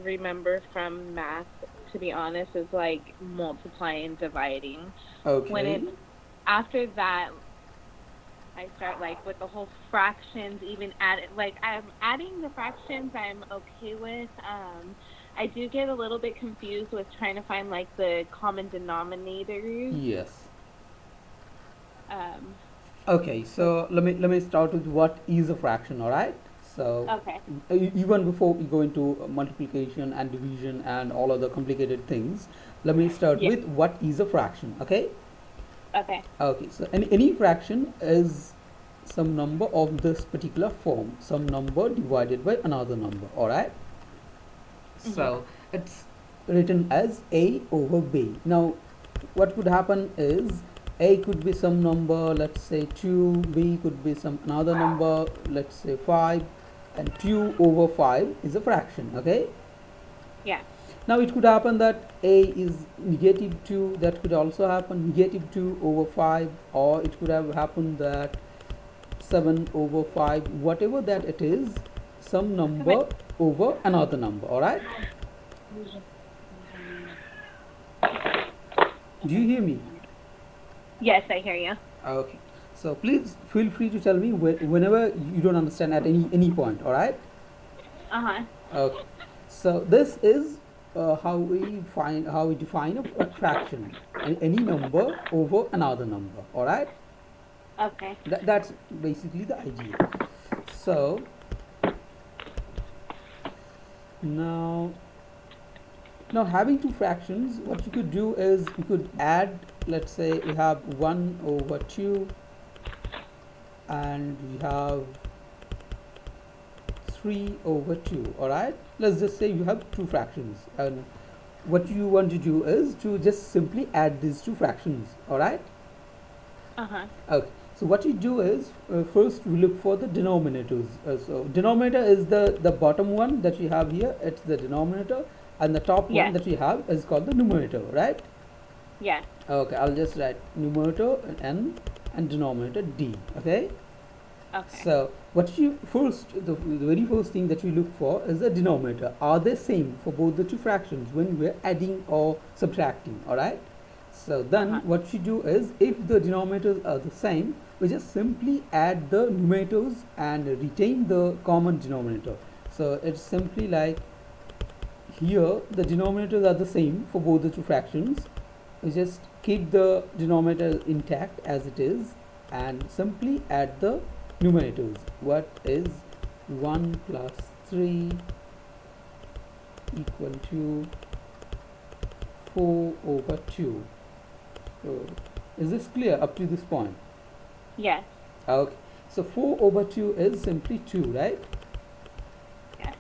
remember from math, to be honest, is like multiplying and dividing. When Okay. it's after that, I start like with the whole fractions, even add like I'm adding the fractions I'm okay with. I do get a little bit confused with trying to find like the common denominators. Yes. Um, Okay, but so let me start with what is a fraction, all right? So okay. even before we go into multiplication and division and all other complicated things, let me start Yeah. with what is a fraction, okay? Okay. Okay, so any fraction is some number of this particular form, some number divided by another number, all right? Mhm. So it's written as a over b. Now what could happen is a could be some number, let's say 2, b could be some another number, let's say 5, and 2 over 5 is a fraction, okay? Yeah. Now it could happen that a is negative 2, that could also happen negative 2 over 5, or it could have happened that 7 over 5, whatever that it is, some Okay. number over another number, all right? Do you hear me? Yes, I hear you. Okay. So please feel free to tell me whenever you don't understand at any point. All right. Uh huh. Okay. So this is how we define a fraction, any number over another number. All right. Okay. That's basically the idea. So now now having two fractions, what you could do is you could add. Let's say we have 1/2 and we have 3/2. All right, let's just say you have two fractions, and what you want to do is to just simply add these two fractions. All right. Uh huh. Okay, so what you do is first we look for the denominators. So denominator is the bottom one that you have here, it's the denominator, and the top one Yes. that we have is called the numerator, right? Yes. Okay, I'll just write numerator n and denominator d. Okay. Okay. So what you first, the very first thing that we look for is the denominator. Are they same for both the two fractions when we're adding or subtracting? All right. So Uh then huh. what you do is, if the denominators are the same, we just simply add the numerators and retain the common denominator. So it's simply like here the denominators are the same for both the two fractions. We just keep the denominator intact as it is and simply add the numerators. What is 1 plus 3 equal to 4 over 2? So is this clear up to this point? Yes. Okay, so 4 over 2 is simply 2, right? Yes.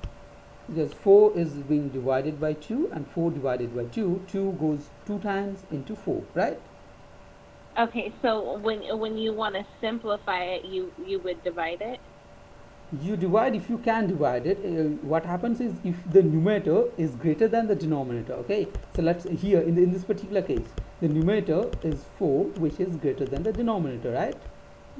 Because 4 is being divided by 2, and 4 divided by 2, 2 goes 2 times into 4, right? Okay. So when you want to simplify it, you would divide it. You divide if you can divide it. What happens is, if the numerator is greater than the denominator, okay? So let's here in this particular case, the numerator is 4, which is greater than the denominator, right?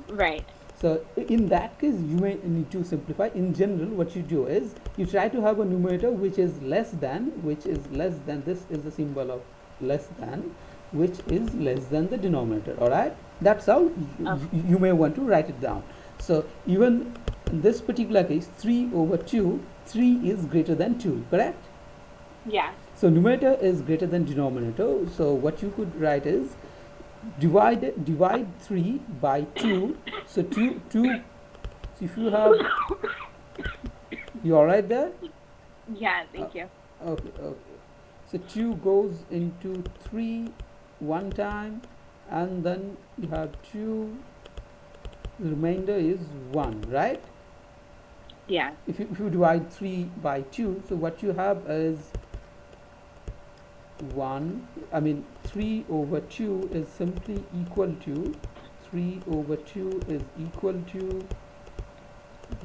Right. So in that case, you may need to simplify. In general, what you do is you try to have a numerator which is less than, this is the symbol of less than, which is less than the denominator. All right, that's how Okay. you may want to write it down. So even in this particular case, 3 over 2, 3 is greater than 2, correct? Yeah. So numerator is greater than denominator. So what you could write is divide 3 by 2. So 2, so if you have, you all right there? Yeah. uh, Thank you. okay. So 2 goes into 3 one time, and then you have 2, the remainder is 1, right? Yeah. If you divide 3 by 2, so what you have is 1, I mean 3 over 2 is simply equal to, 3 over 2 is equal to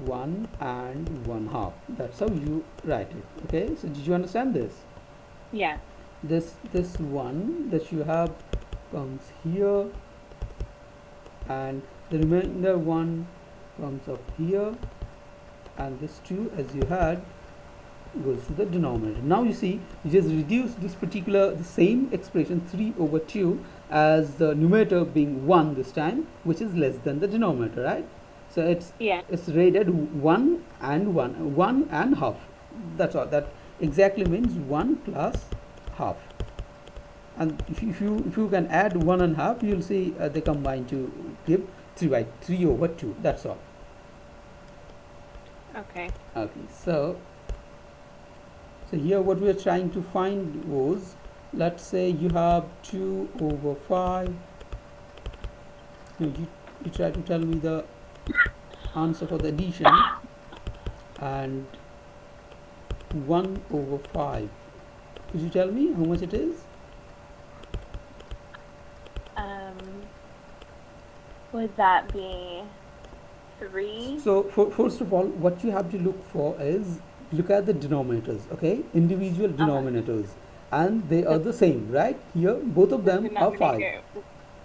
1 and 1 half. That's how you write it. Okay, so did you understand this? Yeah. This one that you have comes here, and the remainder one comes up here, and this 2 as you had goes to the denominator. Now you see, you just reduce this particular, the same expression 3 over 2 as the numerator being 1 this time, which is less than the denominator, right? So Yeah. it's rated 1 and 1 and half. That's all. That exactly means 1 plus half. And if you can add 1 and half, you'll see they combine to give 3 over 2. That's all. Okay. Okay, so here what we are trying to find was, let's say you have 2 over 5. No, you try to tell me the answer for the addition, and 1 over 5. Could you tell me how much it is? Would that be 3? So first of all, what you have to look for is, look at the denominators, okay? Individual denominators, and they are the same, right? Here both of The them are 5. denominator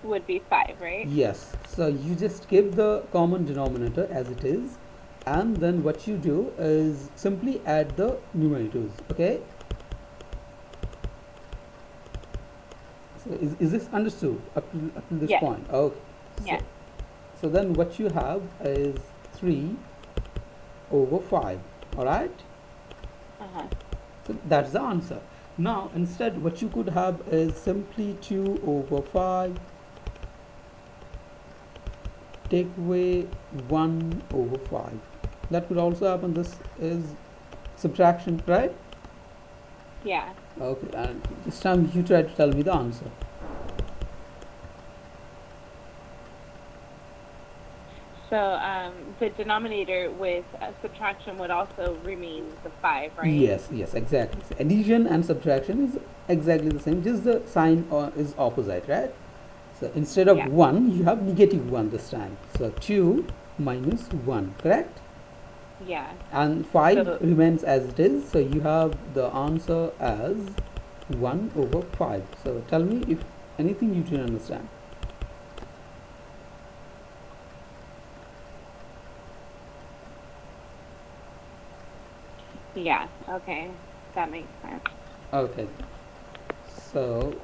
would be 5, right? Yes, so you just keep the common denominator as it is, and then what you do is simply add the numerators, okay? So is this understood up to this Yes. point? Okay. Yeah. So then what you have is 3 over 5, alright? Uh-huh. So that's the answer. Now instead what you could have is simply 2 over 5, take away 1 over 5. That could also happen. This is subtraction, right? Yeah. Okay, and this time you try to tell me the answer. So the denominator with subtraction would also remain the 5, right? Yes, yes, exactly. So addition and subtraction is exactly the same, just the sign is opposite, right? So instead of Yeah. 1, you have negative 1 this time. So 2 minus 1, correct? Yeah. And 5 So- remains as it is. So you have the answer as 1 over 5. So tell me if anything you didn't understand. Yeah. Okay. That makes sense. Okay. So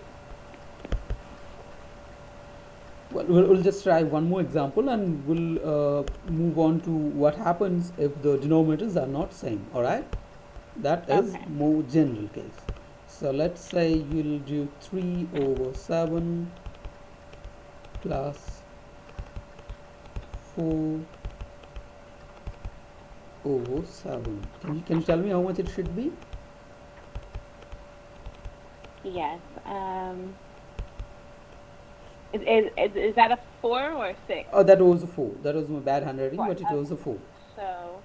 we'll just try one more example, and we'll move on to what happens if the denominators are not same. All right, that is Okay. more general case. So let's say you'll do 3 over 7 plus 4 over 7. Can you tell me how much it should be? Yes. Is that a 4 or a 6? Oh, that was a 4. That was my bad handwriting, 4. but it was a 4. So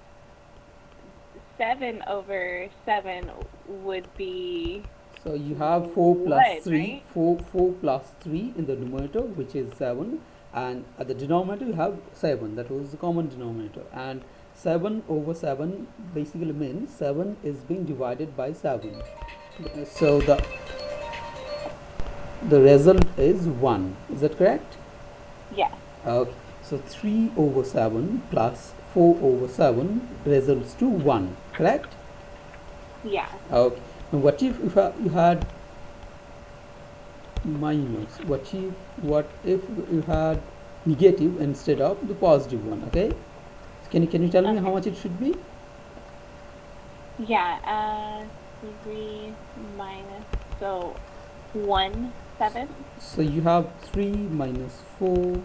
7 over 7 would be So you have 4 plus what, 3, right? 4 plus 3 in the numerator, which is 7, and at the denominator you have 7. That was the common denominator, and 7 over 7 basically means 7 is being divided by 7. So the result is 1. Is that correct? Yes. Okay. So 3 over 7 plus 4 over 7 results to 1. Correct? Yeah. Okay. Now what if you had minus? What if you had negative instead of the positive one? Okay. Can you tell me how much it should be? Yeah. 3 minus, so 1 7. So you have 3 minus 4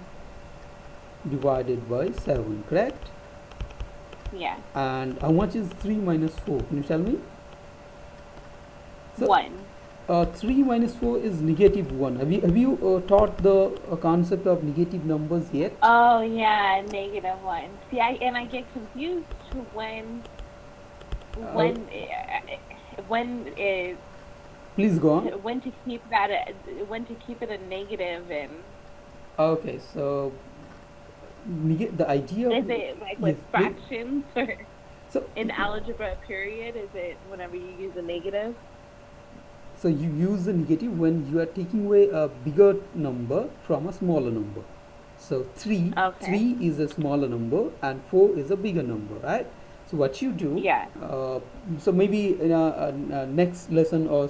divided by 7, correct? Yeah. And how much is 3 minus 4? Can you tell me? So, 1. 3 minus 4 is negative 1. Have you taught the concept of negative numbers yet? Oh yeah, -1. See, I get confused when when is Please go on. when to keep that when to keep it a negative, and Okay, so the idea is of, it like yes, with please. fractions or So in algebra period? Is it whenever you use a negative? so you use the negative when you are taking away a bigger number from a smaller number. So 3 Okay. is a smaller number and 4 is a bigger number, right? So what you do, Yeah. so maybe in a next lesson or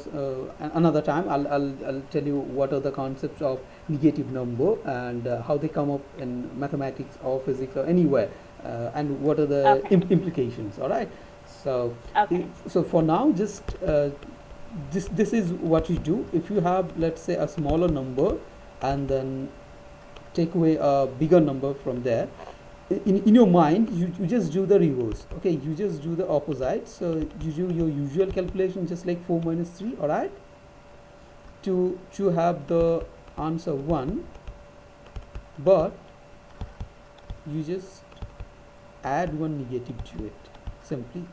another time, I'll tell you what are the concepts of negative number and how they come up in mathematics or physics or anywhere, and what are the Okay. implications. All right. So Okay. so for now, just this is what you do. If you have, let's say, a smaller number, and then take away a bigger number from there, in your mind you just do the reverse. Okay, you just do the opposite. So you do your usual calculation, just like 4 minus 3. All right, to have the answer 1, but you just add one negative to it, simply,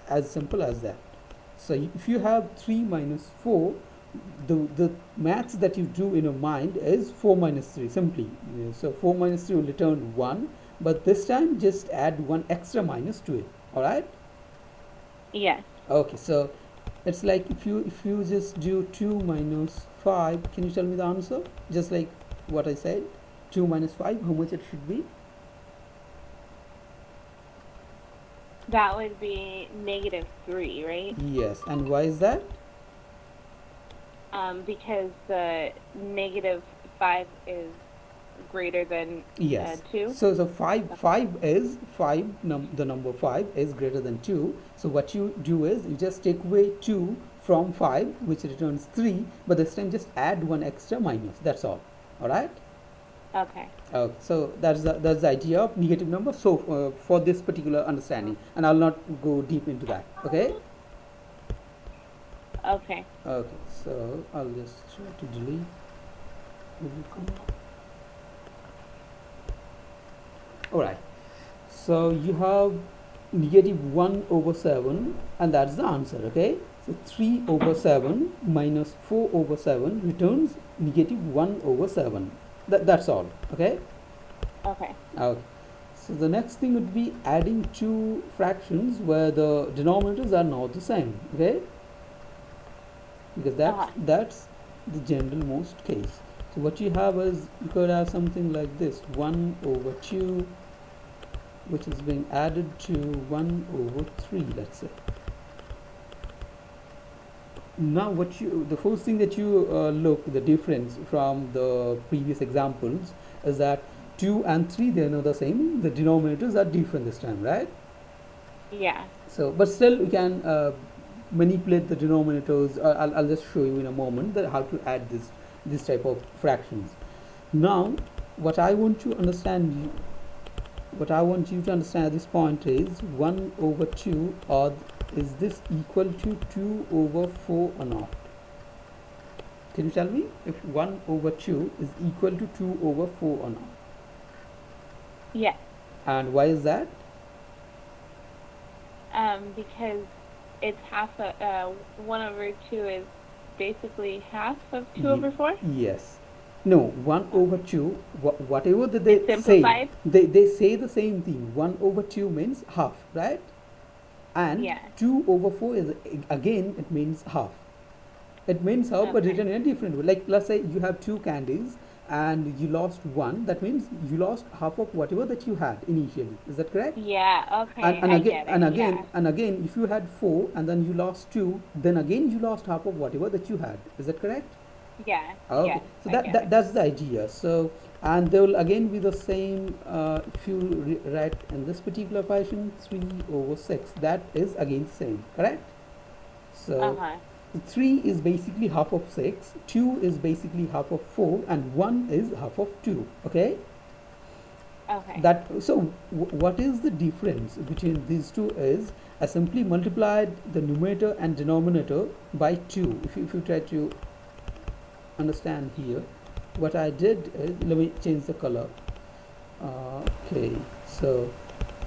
as simple as that. So if you have 3 minus 4, the maths that you do in your mind is 4 minus 3 simply. So 4 minus 3 will return 1, but this time just add one extra minus to it. All right. Yes. Okay, so it's like if you just do 2 minus 5, can you tell me the answer? Just like what I said, 2 minus 5, how much it should be? That would be -3, right? Yes, and why is that? Because the -5 is greater than Yes. 2. So 5 the number 5 is greater than 2. So what you do is you just take away 2 from 5, which returns 3, but this time just add one extra minus. That's all. All right. Okay. Okay, so that's the idea of negative number. So for this particular understanding, and I'll not go deep into that. Okay. Okay. Okay. So I'll just try to delete everything. All right. So you have -1/7, and that's the answer. Okay. So 3/7 minus 4/7 returns -1/7. That's all. Okay. Okay. Okay. So the next thing would be adding two fractions where the denominators are not the same. Okay. Because that's the general most case. So what you have is, you could have something like this: 1/2, which is being added to 1/3, let's say. Now the first thing that you look, the difference from the previous examples, is that 2 and 3, they are not the same. The denominators are different this time, right? Yeah. So but still we can manipulate the denominators. I'll just show you in a moment that how to add this type of fractions. Now what I want you to understand at this point is 1/2, or is this equal to 2/4 or not? Can you tell me if 1/2 is equal to 2/4 or not? Yes. And why is that? Because it's half of 1/2 is basically half of 2/4. Yes. No, 1/2, whatever that they It's say, simplified. they say the same thing. 1/2 means half, right? And Yeah. 2/4 is, again, it means half. It means half, but Okay. written in a different way. Like, let's say you have two candies and you lost one. That means you lost half of whatever that you had initially. Is that correct? Yeah. Okay. And I again get it. and again Yeah. and again, if you had four and then you lost two, then again you lost half of whatever that you had. Is that correct? Yeah. Okay, Yes. so I get it. that's the idea. So, and they will again be the same. If you write in this particular fashion, 3/6, that is again the same, correct? So Uh-huh. 3 is basically half of 6, 2 is basically half of 4, and 1 is half of 2. Okay. Okay. That, so what is the difference between these two is I simply multiplied the numerator and denominator by 2. If you try to understand here, what I did is, let me change the color. Okay, so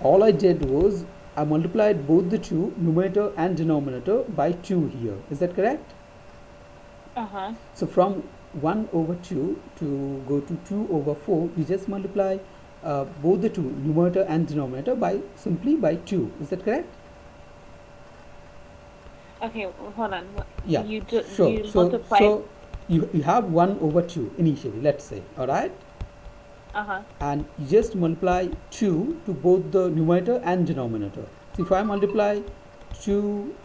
all I did was I multiplied both the two, numerator and denominator, by 2 here. Is that correct? Uh-huh. So from 1/2 to go to 2/4, we just multiply both the two, numerator and denominator, by simply by 2. Is that correct? Okay. Well, hold on. Yeah, You sure. you So multiplied. you have 1/2 initially, let's say, all right, Uh-huh. and you just multiply 2 to both the numerator and denominator. So if I multiply 2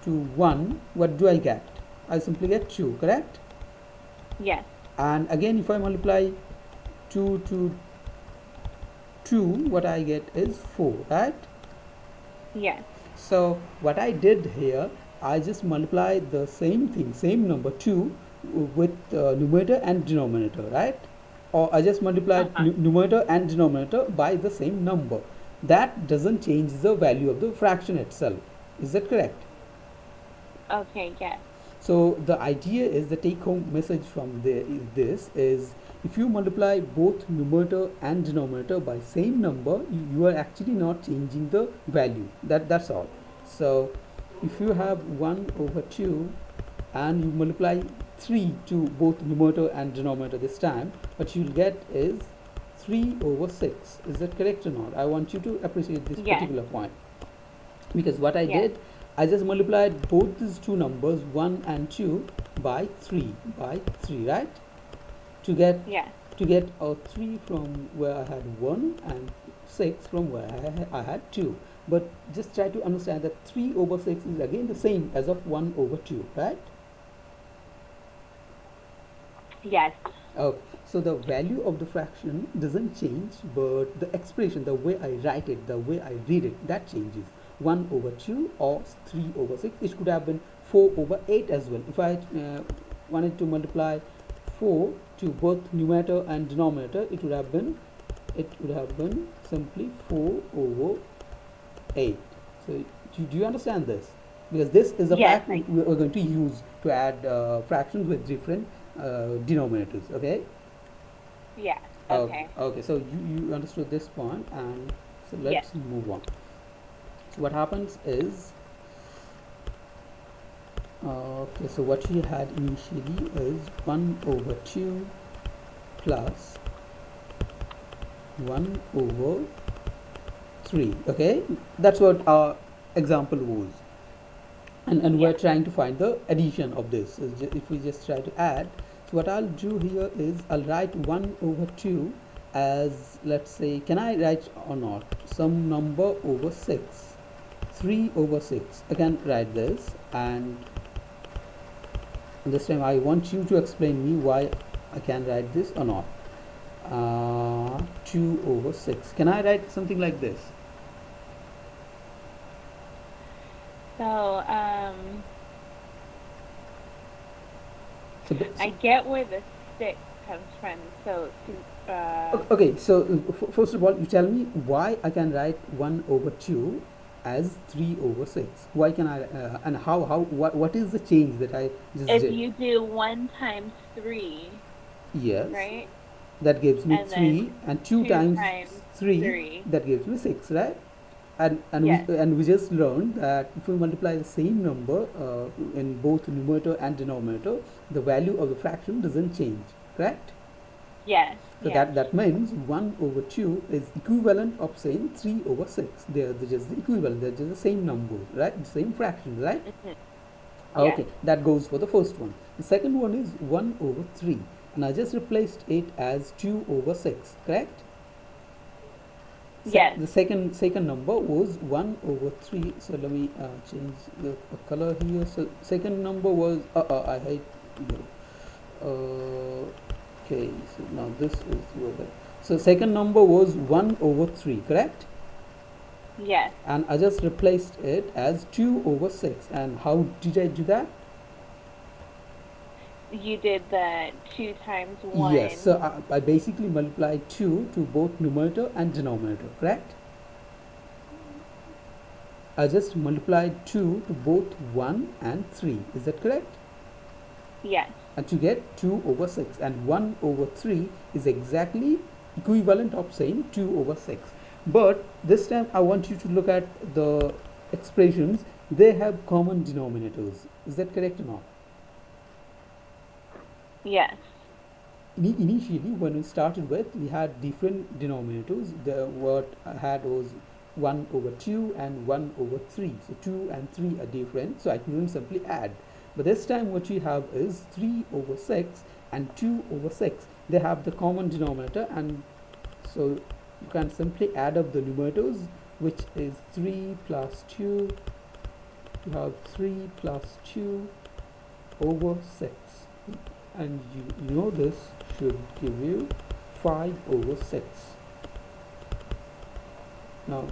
to 1, what do I get? I simply get 2, correct? Yes. And again, if I multiply 2 to 2, what I get is 4, right? Yes. So what I did here, I just multiplied the same thing, same number 2 with numerator and denominator, right? Or I just multiplied Uh-huh. numerator and denominator by the same number. That doesn't change the value of the fraction itself. Is that correct? Okay, yes. So the idea is, the take home message from this is, if you multiply both numerator and denominator by same number, you are actually not changing the value. That's all. So if you have 1 over 2 and you multiply 3 to both numerator and denominator this time, what you'll get is 3 over 6. Is that correct or not? I want you to appreciate this Yes. particular point, because what I Yes. did, I just multiplied both these two numbers 1 and 2 by 3, right, to get Yes. a 3 from where I had 1 and 6 from where I had 2. But just try to understand that 3 over 6 is again the same as of 1 over 2, right? Yes. Okay, so the value of the fraction doesn't change, but the expression, the way I write it, the way I read it, that changes. 1 over 2 or 3 over 6. It could have been 4 over 8 as well. If I wanted to multiply 4 to both numerator and denominator, it would have been simply 4 over 8. So do you understand this? Because this is a Yes. fact we are going to use to add fractions with different denominators. Okay. Yes. Okay. Okay. Okay. So you understood this point, and so Yes. let's move on. So what happens is, okay. So what we had initially is 1 over 2 plus 1 over 3. Okay, that's what our example was, and we're Yes. trying to find the addition of this. If we just try to add, so what I'll do here is, I'll write 1 over 2 as, let's say, can I write or not, some number over 6, 3 over 6. I can write this, and this time I want you to explain me why I can write this or not. 2 over 6. Can I write something like this? So, So, I get where the 6 comes from. So, okay, so first of all, you tell me why I can write 1 over 2 as 3 over 6. Why can I, and what is the change that I just if did? you do 1 times 3, Yes, right? that gives me And then 3, and 2 2 times times 3, 3. that gives me 6, right? And Yes. we just learned that if we multiply the same number in both numerator and denominator, the value of the fraction doesn't change, correct? Yes. So Yes. that means 1 over 2 is equivalent of saying 3 over 6. They're just the equivalent, they're just the same number, right? The same fraction, right? Mhm. Yes. Okay, that goes for the first one. The second one is 1 over 3, and I just replaced it as 2 over 6, correct? Yes. The second number was 1 over 3. So let me change the color here. So second number was I hate you. Okay, so now this is where so second number was 1 over 3, correct? Yes. And I just replaced it as 2 over 6. And how did I do that? You did the 2 times 1. Yes, so I basically multiplied 2 to both numerator and denominator, correct? I just multiplied 2 to both 1 and 3. Is that correct? Yes. And to get 2 over 6, and 1 over 3 is exactly equivalent of saying 2 over 6. But this time I want you to look at the expressions. They have common denominators. Is that correct or not? Yes. Initially, when we started with, we had different denominators. What I had was 1 over 2 and 1 over 3. So 2 and 3 are different, so I couldn't simply add. But this time what we have is 3 over 6 and 2 over 6. They have the common denominator, and so you can simply add up the numerators which is 3 plus 2. You have 3 plus 2 over 6, and you know this should give you 5 over 6. Now,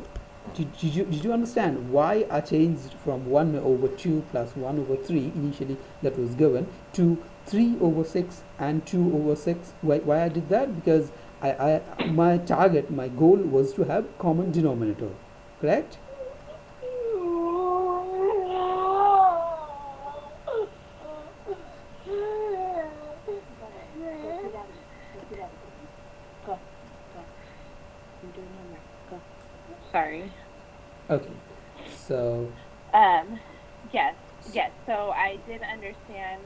did you understand why I changed from 1 over 2 plus 1 over 3 initially that was given to 3 over 6 and 2 over 6? Why I did that? Because my target, my goal was to have common denominator, correct? Sorry. Okay, so Um, yes, yes. So I did understand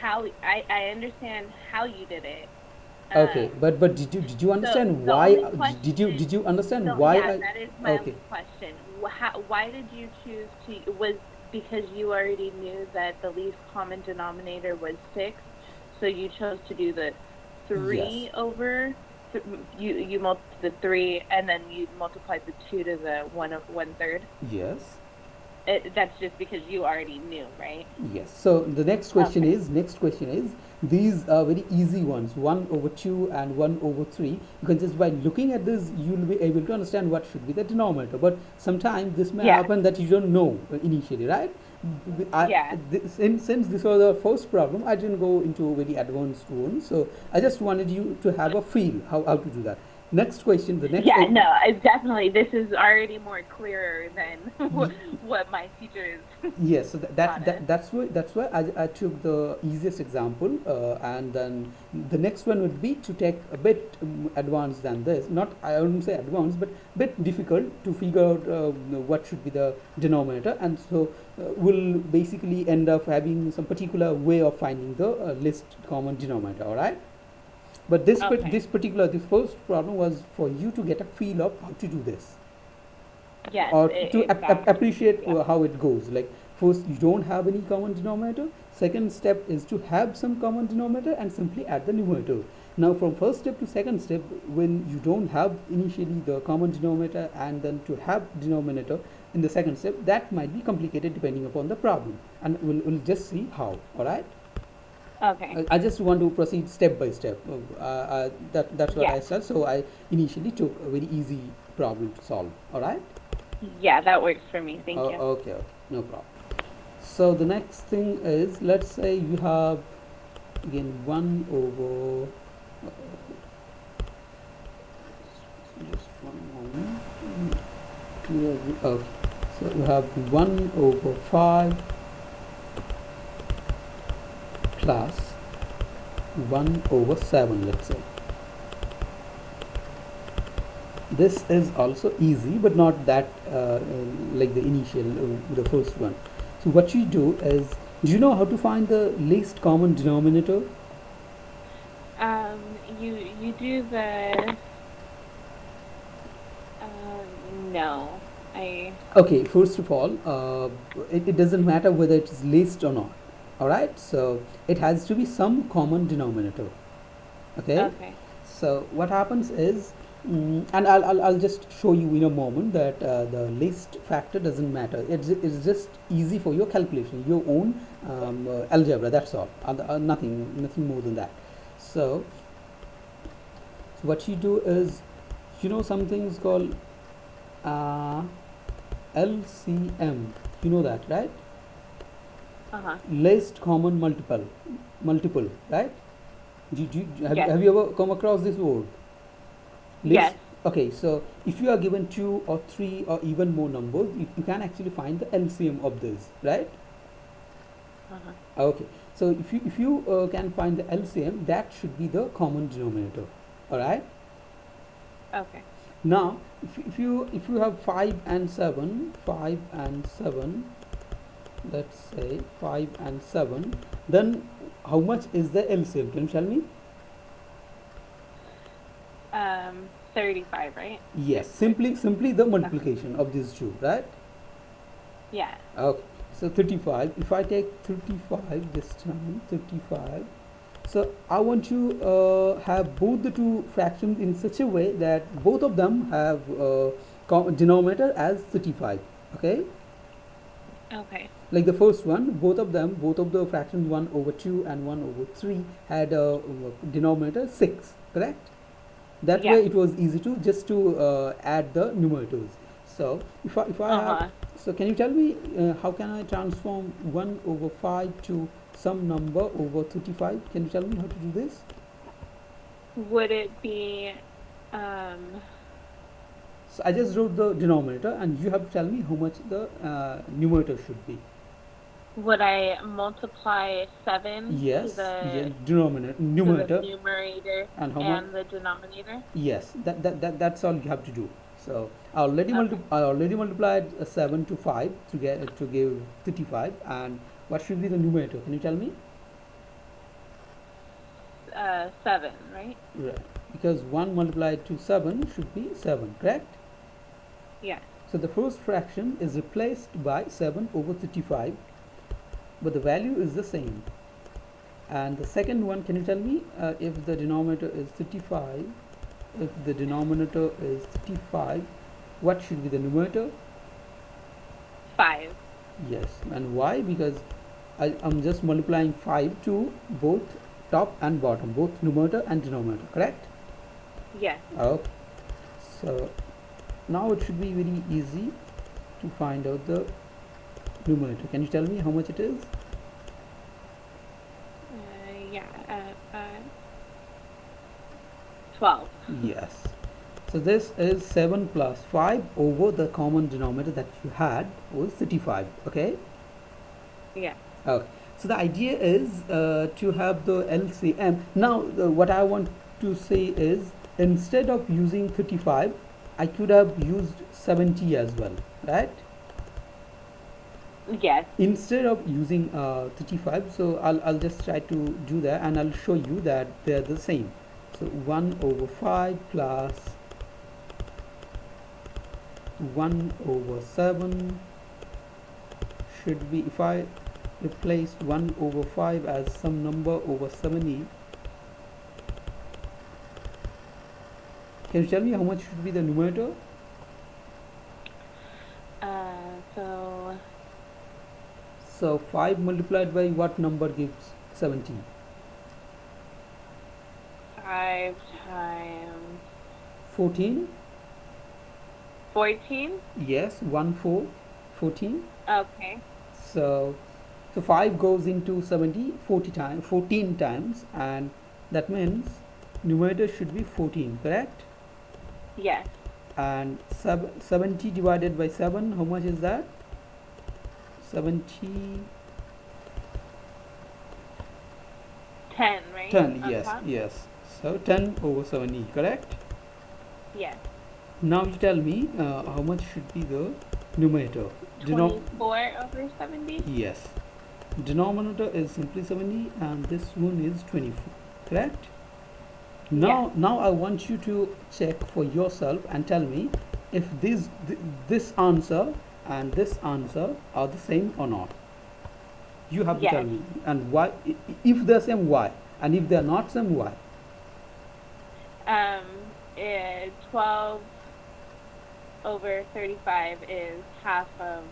how I understand how you did it. okay, Um, but did you the understand the why? only question, Did you understand so why yeah, I? that is my Okay, only question. Why did you choose to? Was because you already knew that the least common denominator was 6, so you chose to do the yes, 3 over. You multiplied the 3, and then you multiplied the 2 to the 1/3. yes. That's just because you already knew, right? Yes. So the Okay. next question is these are very easy ones. 1/2 and 1/3. You can just by looking at this, you'll be able to understand what should be the denominator. But sometimes this may Yeah. happen that you don't know initially, right? I, Yeah. since this was our first problem, I didn't go into a very advanced one. So I just wanted you to have a feel how to do that. Next question. The next. Yeah, no, it's definitely this is already more clearer than what my teachers Yes, so taught us. that's why I took the easiest example, and then the next one would be to take a bit advanced than this. Not, I wouldn't say advanced, but bit difficult to figure out what should be the denominator, and so we'll basically end up having some particular way of finding the least common denominator. All right. But Okay. this first problem was for you to get a feel of how to do this, Yes, or to exactly. appreciate Yeah. how it goes. Like, first, you don't have any common denominator. Second step is to have some common denominator and simply add the numerator. Now, from first step to second step, when you don't have initially the common denominator and then to have denominator in the second step, that might be complicated depending upon the problem, and we'll just see how. All right. Okay. I just want to proceed step by step. That's what I Yeah. said. So I initially took a very easy problem to solve. All right. Yeah, that works for me. Thank you. Okay, okay, no problem. So the next thing is, let's say you have again 1 over, just one moment, clear. Okay, so you have 1 over 5 plus 1 over 7, let's say. This is also easy, but not that like the initial, the first one. So what you do is, do you know how to find the least common denominator? You do the no. I Okay, first of all, it doesn't matter whether it is least or not. All right, so it has to be some common denominator. Okay, Okay. so what happens is, and I'll just show you in a moment that the least factor doesn't matter. It's just easy for your calculation, your own algebra. That's all. Nothing more than that. So, so what you do is, something's called uh, LCM. You know that, right? Uh-huh. Least common multiple, right? Yes. Have you ever come across this word? Least. Yes. Okay, so if you are given two or three or even more numbers, you can actually find the LCM of this, right? Uh-huh. Okay, so if you can find the LCM, that should be the common denominator. All right. Okay. Now, if you have 5 and 7, let's say 5 and 7, then how much is the LCM? Can you tell me? 35, right? Yes, 30. simply the Uh-huh. multiplication of these two, right? Yeah. Okay, so 35. If I take 35 this time, 35 So I want to have both the two fractions in such a way that both of them have denominator as 35. Okay, Okay. like the first one, both of them, both of the fractions 1 over 2 and 1 over 3 had a denominator 6, correct? That Yeah. way it was easy to just to add the numerators. So if I have, Uh-huh. so can you tell me how can I transform 1 over 5 to some number over 35? Can you tell me how to do this? Would it be um So I just wrote the denominator and you have to tell me how much the numerator should be. would I multiply 7 Yes, yeah, denominator, to the numerator, numerator and how much? and the denominator? Yes, that's all you have to do. So Okay. I already multiplied 7 to 5 to get to give 35. And what should be the numerator? Can you tell me? 7, right? Right. Because 1 multiplied to 7 should be 7, correct? Yes. So the first fraction is replaced by 7 over 35, but the value is the same. And the second one, can you tell me if the denominator is 35? If the denominator is 35, what should be the numerator? 5. Yes, and why? Because I'm just multiplying 5 to both top and bottom, both numerator and denominator, correct? Yes. Okay, so now it should be very easy to find out the numerator. Can you tell me how much it is? Yeah. 12. Yes. So this is 7 plus 5 over the common denominator that you had was 35, okay? Yes. Okay. So the idea is to have the LCM. Now, what I want to say is instead of using 35, I could have used 70 as well, right? Yes. Instead of using 35, so I'll just try to do that and I'll show you that they're the same. So 1 over 5 plus 1 over 7 should be, if I replace 1 over 5 as some number over 70, can you tell me how much should be the numerator? So So 5 multiplied by what number gives 70? 5 times 14? 14? Yes, 1 4, 14. Okay. So 5 goes into 70 40 times, 14 times, and that means numerator should be 14, correct? Yes. And 70 divided by 7, how much is that? 70, 10, right? 10, On yes, top? yes. So 10 over 70, correct? Yes. Now you tell me how much should be the numerator. 24 over 70? Yes, denominator is simply 70 and this one is 24, correct? Yes. Now I want you to check for yourself and tell me if this answer and this answer are the same or not. You have to tell Yes. me, and why. If they're same, why, and if they're not same, why. 12 over 35 is half of,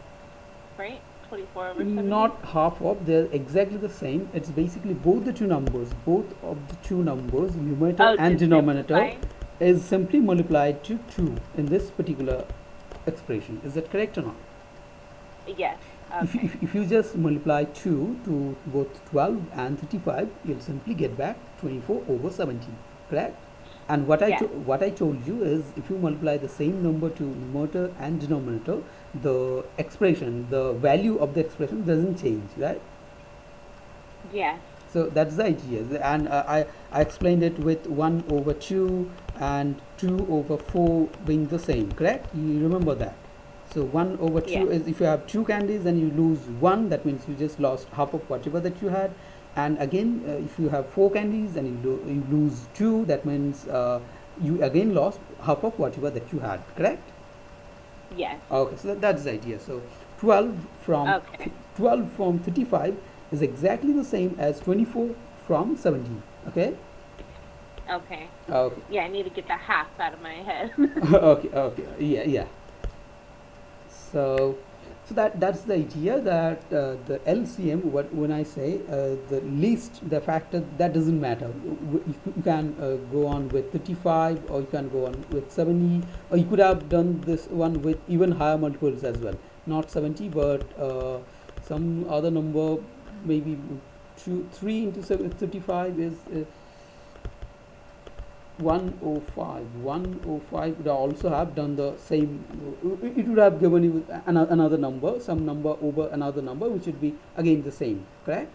right? 24 over 70? Not half of, they're exactly the same. It's basically both the two numbers, both of the two numbers, numerator Oh, and just denominator, simplified? is simply multiplied to 2 in this particular expression. Is that correct or not? Yes. If, Okay. if you just multiply 2 to both 12 and 35, you'll simply get back 24 over 70, correct? And Yes. what I told you is if you multiply the same number to numerator and denominator, the expression, the value of the expression doesn't change, right? Yes. So that's the idea. And I explained it with 1 over 2 and 2 over 4 being the same, correct? You remember that. So 1 over 2 Yes. is if you have 2 candies and you lose 1, that means you just lost half of whatever that you had. And again, if you have 4 candies and you lose 2, that means you again lost half of whatever that you had, correct? Yes. Okay, so that's the idea. So 12 from Okay. 12 from 35 is exactly the same as 24 from 70. Okay. Okay. Okay. Yeah, I need to get the half out of my head. Okay. Okay. Yeah. Yeah. So, that's the idea that the LCM. What when I say the least, the factor that doesn't matter. You can go on with 35, or you can go on with 70, or you could have done this one with even higher multiples as well. Not 70, but some other number, maybe 3 into 35 is 105 would also have done the same. It would have given you another number, some number over another number, which would be again the same, correct?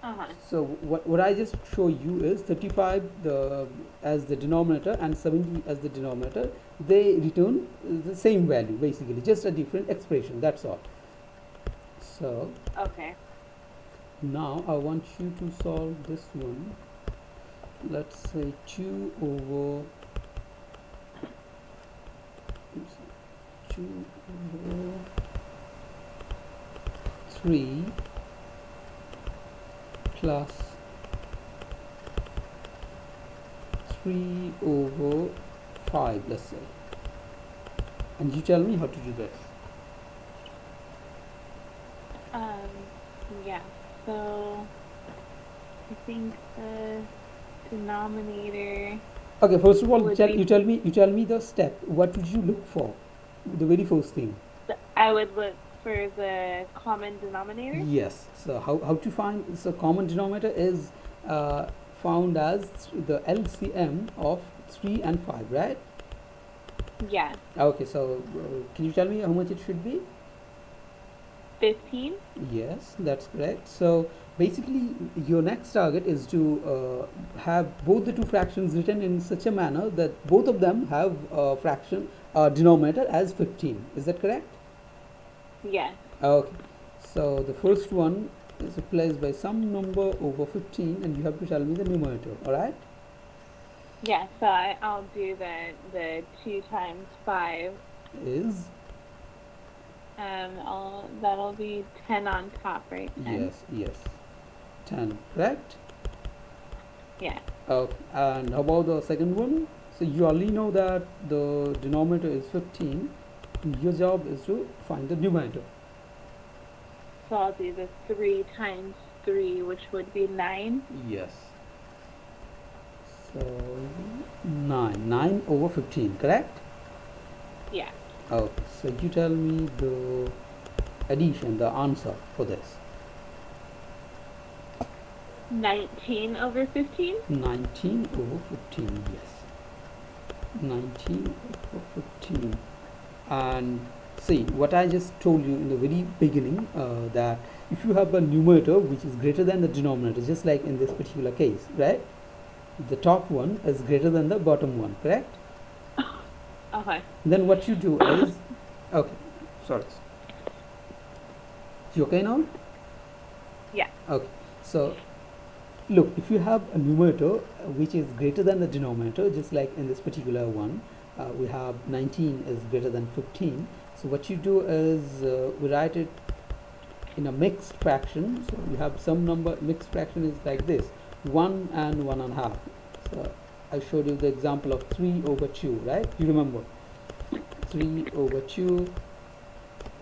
Uh-huh. So what I just show you is 35 as the denominator and 70 as the denominator. They return the same value, basically just a different expression, that's all. So Okay. now I want you to solve this one. Let's say 2 over 2 over 3 plus 3 over 5, let's say. And you tell me how to do this. Um, yeah. So I think the denominator Okay, first of all, would be, you tell me the step. What would you look for? The very first thing. I would look for the common denominator. Yes. So how to find, so common denominator is uh, found as the LCM of 3 and 5, right? Yeah. Okay, so can you tell me how much it should be? 15. Yes, that's correct. So basically, your next target is to have both the two fractions written in such a manner that both of them have a fraction denominator as 15. Is that correct? Yeah. Okay. So the first one is replaced by some number over 15, and you have to tell me the numerator. All right? Yeah. So I'll do the 2 times 5. Is That'll be 10 on top, right? 10. yes, 10. Correct? Yeah. Okay. And how about the second one? So you already know that the denominator is 15. And your job is to find the numerator. So I'll do the 3 times 3, which would be 9. Yes. So 9 over 15, correct? Yeah. Okay. So you tell me the addition, the answer for this. 19 over 15. 19 over 15, yes. 19 over 15. And see what I just told you in the very beginning, that if you have a numerator which is greater than the denominator, just like in this particular case, right? The top one is greater than the bottom one, correct? Okay. Then what you do is, okay, sorry. You okay now? Yeah. Okay. So look, if you have a numerator which is greater than the denominator, just like in this particular one, we have 19 is greater than 15. So what you do is we write it in a mixed fraction. So you have some number, mixed fraction is like this, 1 and 1.5. So I showed you the example of 3 over 2, right? You remember 3 over 2.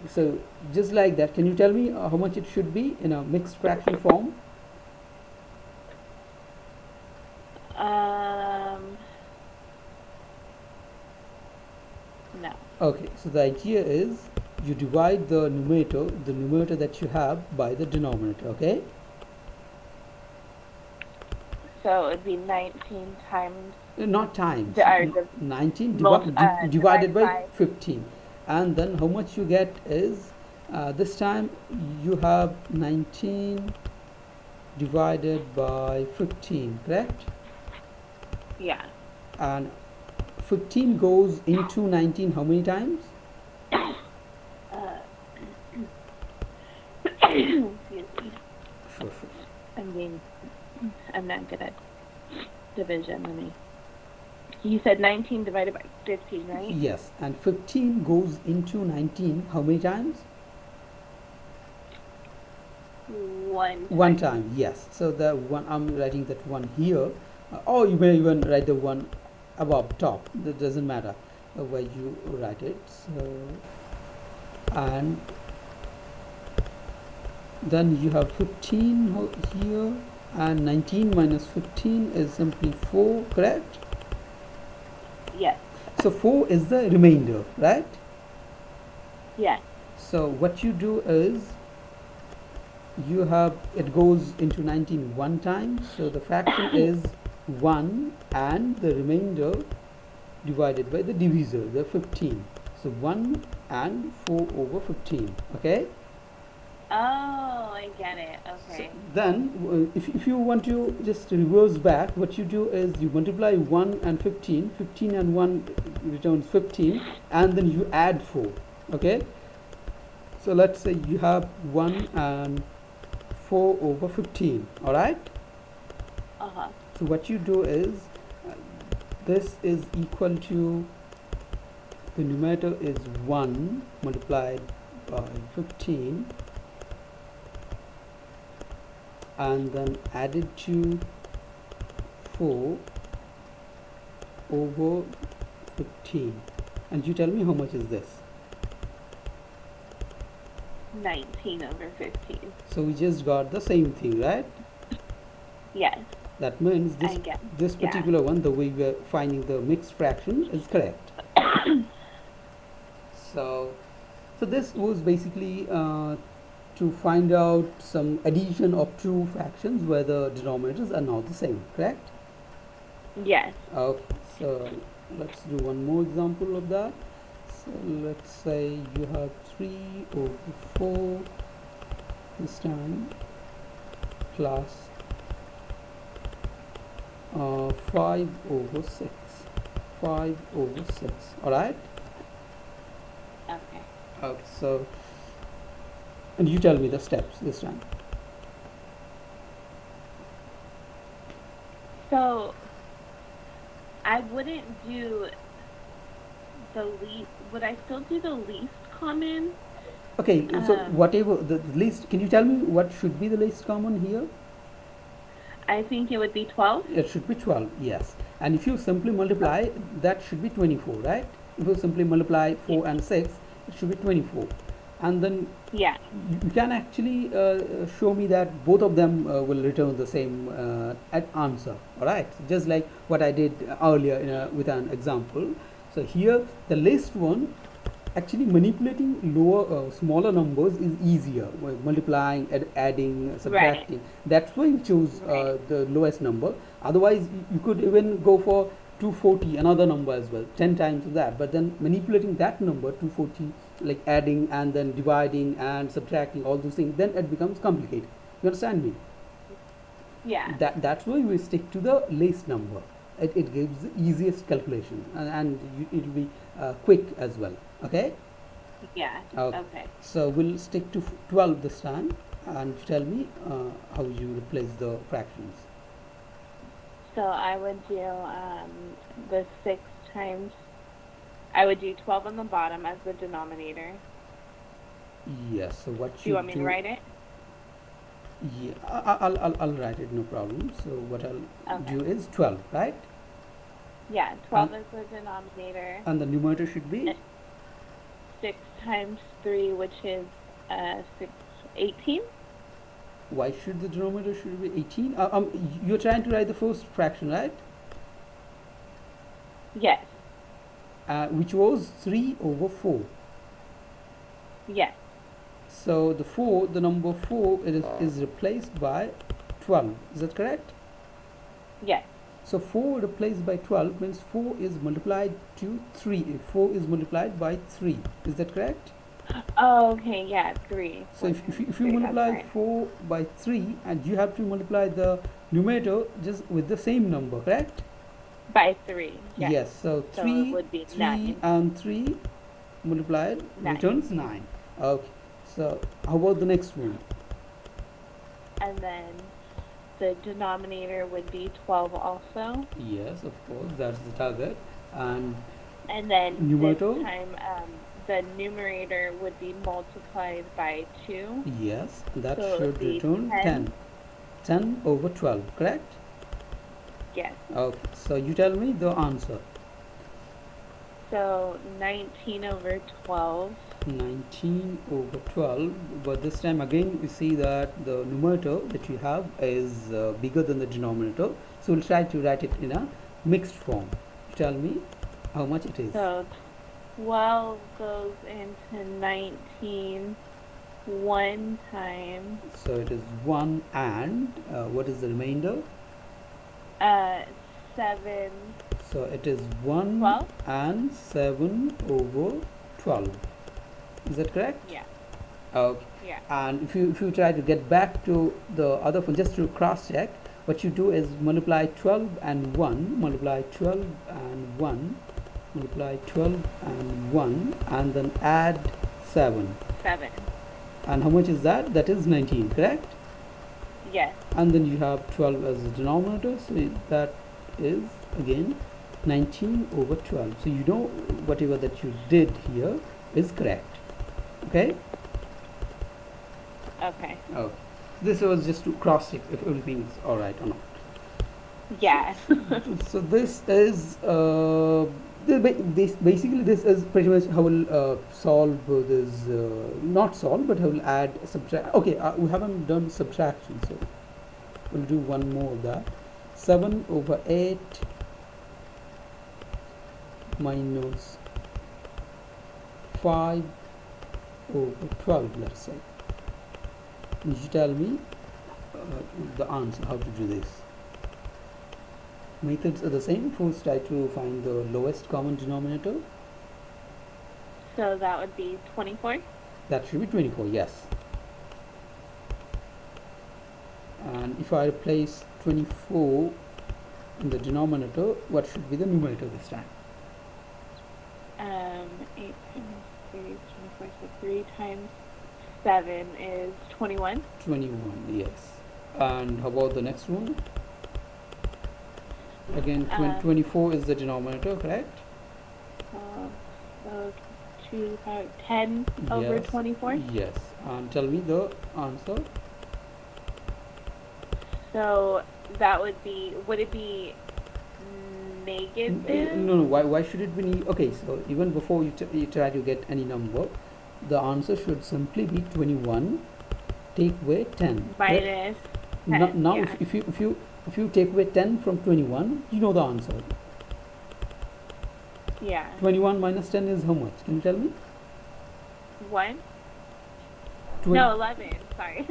So just like that, can you tell me how much it should be in a mixed fraction form? No. Okay, so the idea is you divide the numerator that you have, by the denominator, okay? So it would be 19 times Not times, the 19 divided divide by by. 15. And then how much you get is, this time you have 19 divided by 15, correct? Yeah. And 15 goes into 19 how many times? Excuse me. Sure. I'm not good at division. You said 19 divided by 15, right? Yes, and 15 goes into 19 how many times? One time, yes. So the one, I'm writing that one here, or you may even write the one above top. That doesn't matter where you write it. So, and then you have 15 here, and 19 minus 15 is simply 4, correct? Yes. So 4 is the remainder, right? Yes. So what you do is you have, it goes into 19 one time, so the fraction is 1 and the remainder divided by the divisor, the 15. So 1 and 4 over 15, okay? Oh, I get it. So Okay. then if you want to just reverse back, what you do is you multiply 1 and 15, 15 and 1 returns 15, and then you add 4, okay? So let's say you have 1 and 4 over 15, alright? Uh-huh. So what you do is this is equal to, the numerator is 1 multiplied by 15 and then added to 4 over 15, and you tell me how much is this. 19 over 15. So we just got the same thing, right? Yes. That means I get. this Yeah. particular one, the way we are finding the mixed fraction, is correct. So this was basically to find out some addition of two fractions where the denominators are not the same, correct? Yes. Okay, so let's do one more example of that. So let's say you have 3 over 4 this time plus 5 over 6. 5 over 6, alright? Okay. Okay, so, and you tell me the steps this time. So I wouldn't do the least. Would I still do the least common? Okay, so whatever the least, can you tell me what should be the least common here? I think it would be 12. It should be 12, yes. And if you simply multiply, that should be 24, right? If you simply multiply 4 and 6, it should be 24. And then Yeah. you can actually show me that both of them will return the same answer, alright? Just like what I did earlier with an example. So here, the least one, actually manipulating smaller numbers is easier. Multiplying, adding, subtracting. Right. That's why you choose Right. the lowest number. Otherwise, you could even go for 240, another number as well, 10 times that. But then manipulating that number 240, like adding and then dividing and subtracting, all those things, then it becomes complicated. You understand me? Yeah. That's why we stick to the least number. It gives the easiest calculation, and it will be quick as well, okay? Yeah. Okay. Okay. So we'll stick to 12 this time, and tell me how you replace the fractions. So I would do the 6 times. I would do 12 on the bottom as the denominator. Yes, so what Do you you want me to write it? Yeah, I'll write it, no problem. So what I'll Okay. do is 12, right? Yeah. 12 is the denominator. And the numerator should be? 6 times 3, which is 18. Why should the denominator should be 18? You're trying to write the first fraction, right? Yes. Which was 3 over 4. Yes. So the number 4 is replaced by 12. Is that correct? Yes. So 4 replaced by 12 means 4 is multiplied to 3. 4 is multiplied by 3. Is that correct? Oh, okay. Yeah, 3. So if you multiply 4 by 3, and you have to multiply the numerator just with the same number, correct? By 3. Yes. Yes. So So 3, it would be 3 9. and 3 multiplied 9. returns 9. Okay. So how about the next one? And then the denominator would be 12 also. Yes, of course, that's the target. And And then numerator? this time the numerator would be multiplied by 2. Yes, that So it would should be return 10. 10. 10 over 12, correct? Yes. Okay, so you tell me the answer. So 19 over 12. 19 over 12, but this time again we see that the numerator that you have is bigger than the denominator, so we'll try to write it in a mixed form. Tell me how much it is. So 12 goes into 19 one time. So it is 1 and what is the remainder? 7. So it is 1 12? and 7 over 12. Is that correct? Yeah. Okay. Yeah. And if you try to get back to the other one, just to cross check, what you do is multiply 12 and 1, multiply 12 and 1, multiply 12 and 1, and then add 7. 7. And how much is that? That is 19, correct? Yes. And then you have 12 as the denominator, so that is again 19 over 12. So you know whatever that you did here is correct. Okay? Okay. Okay. This was just to cross check if everything is alright or not. Yeah. So this is basically this is pretty much how we'll solve this, not solve, but how we'll add subtract. Okay, we haven't done subtraction, so we'll do one more of that. 7 over 8 minus 5 over 12, let's say. You tell me the answer, how to do this. Methods are the same. First try to find the lowest common denominator. So that would be 24. That should be 24, yes. And if I replace 24 in the denominator, what should be the numerator this time? 8 times 3 is 24, so 3 times 7 is 21. 21, yes. And how about the next one? Again, 24 is the denominator, correct? So 10 over Yes. 24. Yes. And tell me the answer. So that would it be negative? No, no. Why should it be? Okay, so even before you try to get any number, the answer should simply be 21. Take away 10. Minus 10. Now, Yeah. if you take away 10 from 21, you know the answer. Yeah. 21 minus 10 is how much? Can you tell me? 1? Twen- No, 11. Sorry.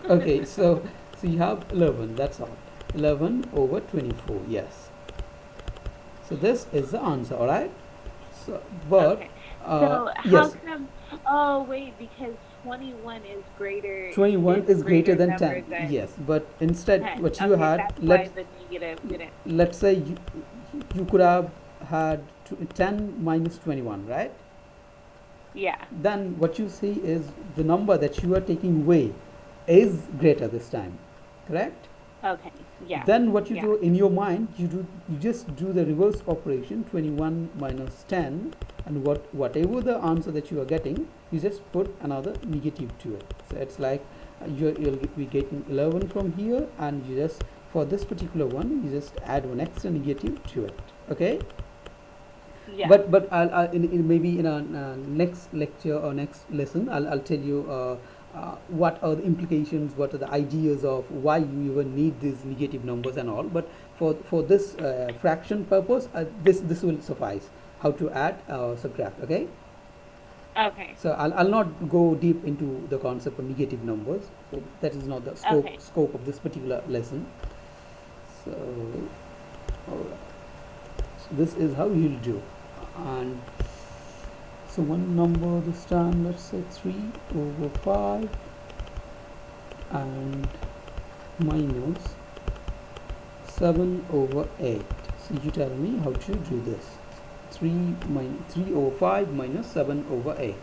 Okay, so you have 11. That's all. 11 over 24. Yes. So this is the answer. All right. So, but Okay. So how yes, come? Oh wait, because 21 is 21 is greater than number 10. Yes, but instead 10. what you Okay, had, that's why the negative didn't. let's say you could have had 10 minus 21, right? Yeah. Then what you see is the number that you are taking away is greater this time, correct? Okay. Yeah. Then what you Yeah. do in your mind, you just do the reverse operation, 21 minus 10, and whatever the answer that you are getting, you just put another negative to it. So it's like you'll be getting 11 from here, and you just, for this particular one, you just add one extra negative to it. Okay. Yeah. But I'll in maybe in a next lecture or next lesson, I'll tell you what are the implications, what are the ideas of why you even need these negative numbers and all. But for this fraction purpose, this will suffice. How to add subtract. Okay. Okay. So I'll not go deep into the concept of negative numbers. So that is not the scope of this particular lesson. So all right. So this is how you'll do. And so one number this time, let's say 3 over 5 and minus 7 over 8. So you tell me how to do this. 3 over 5 minus 7 over 8.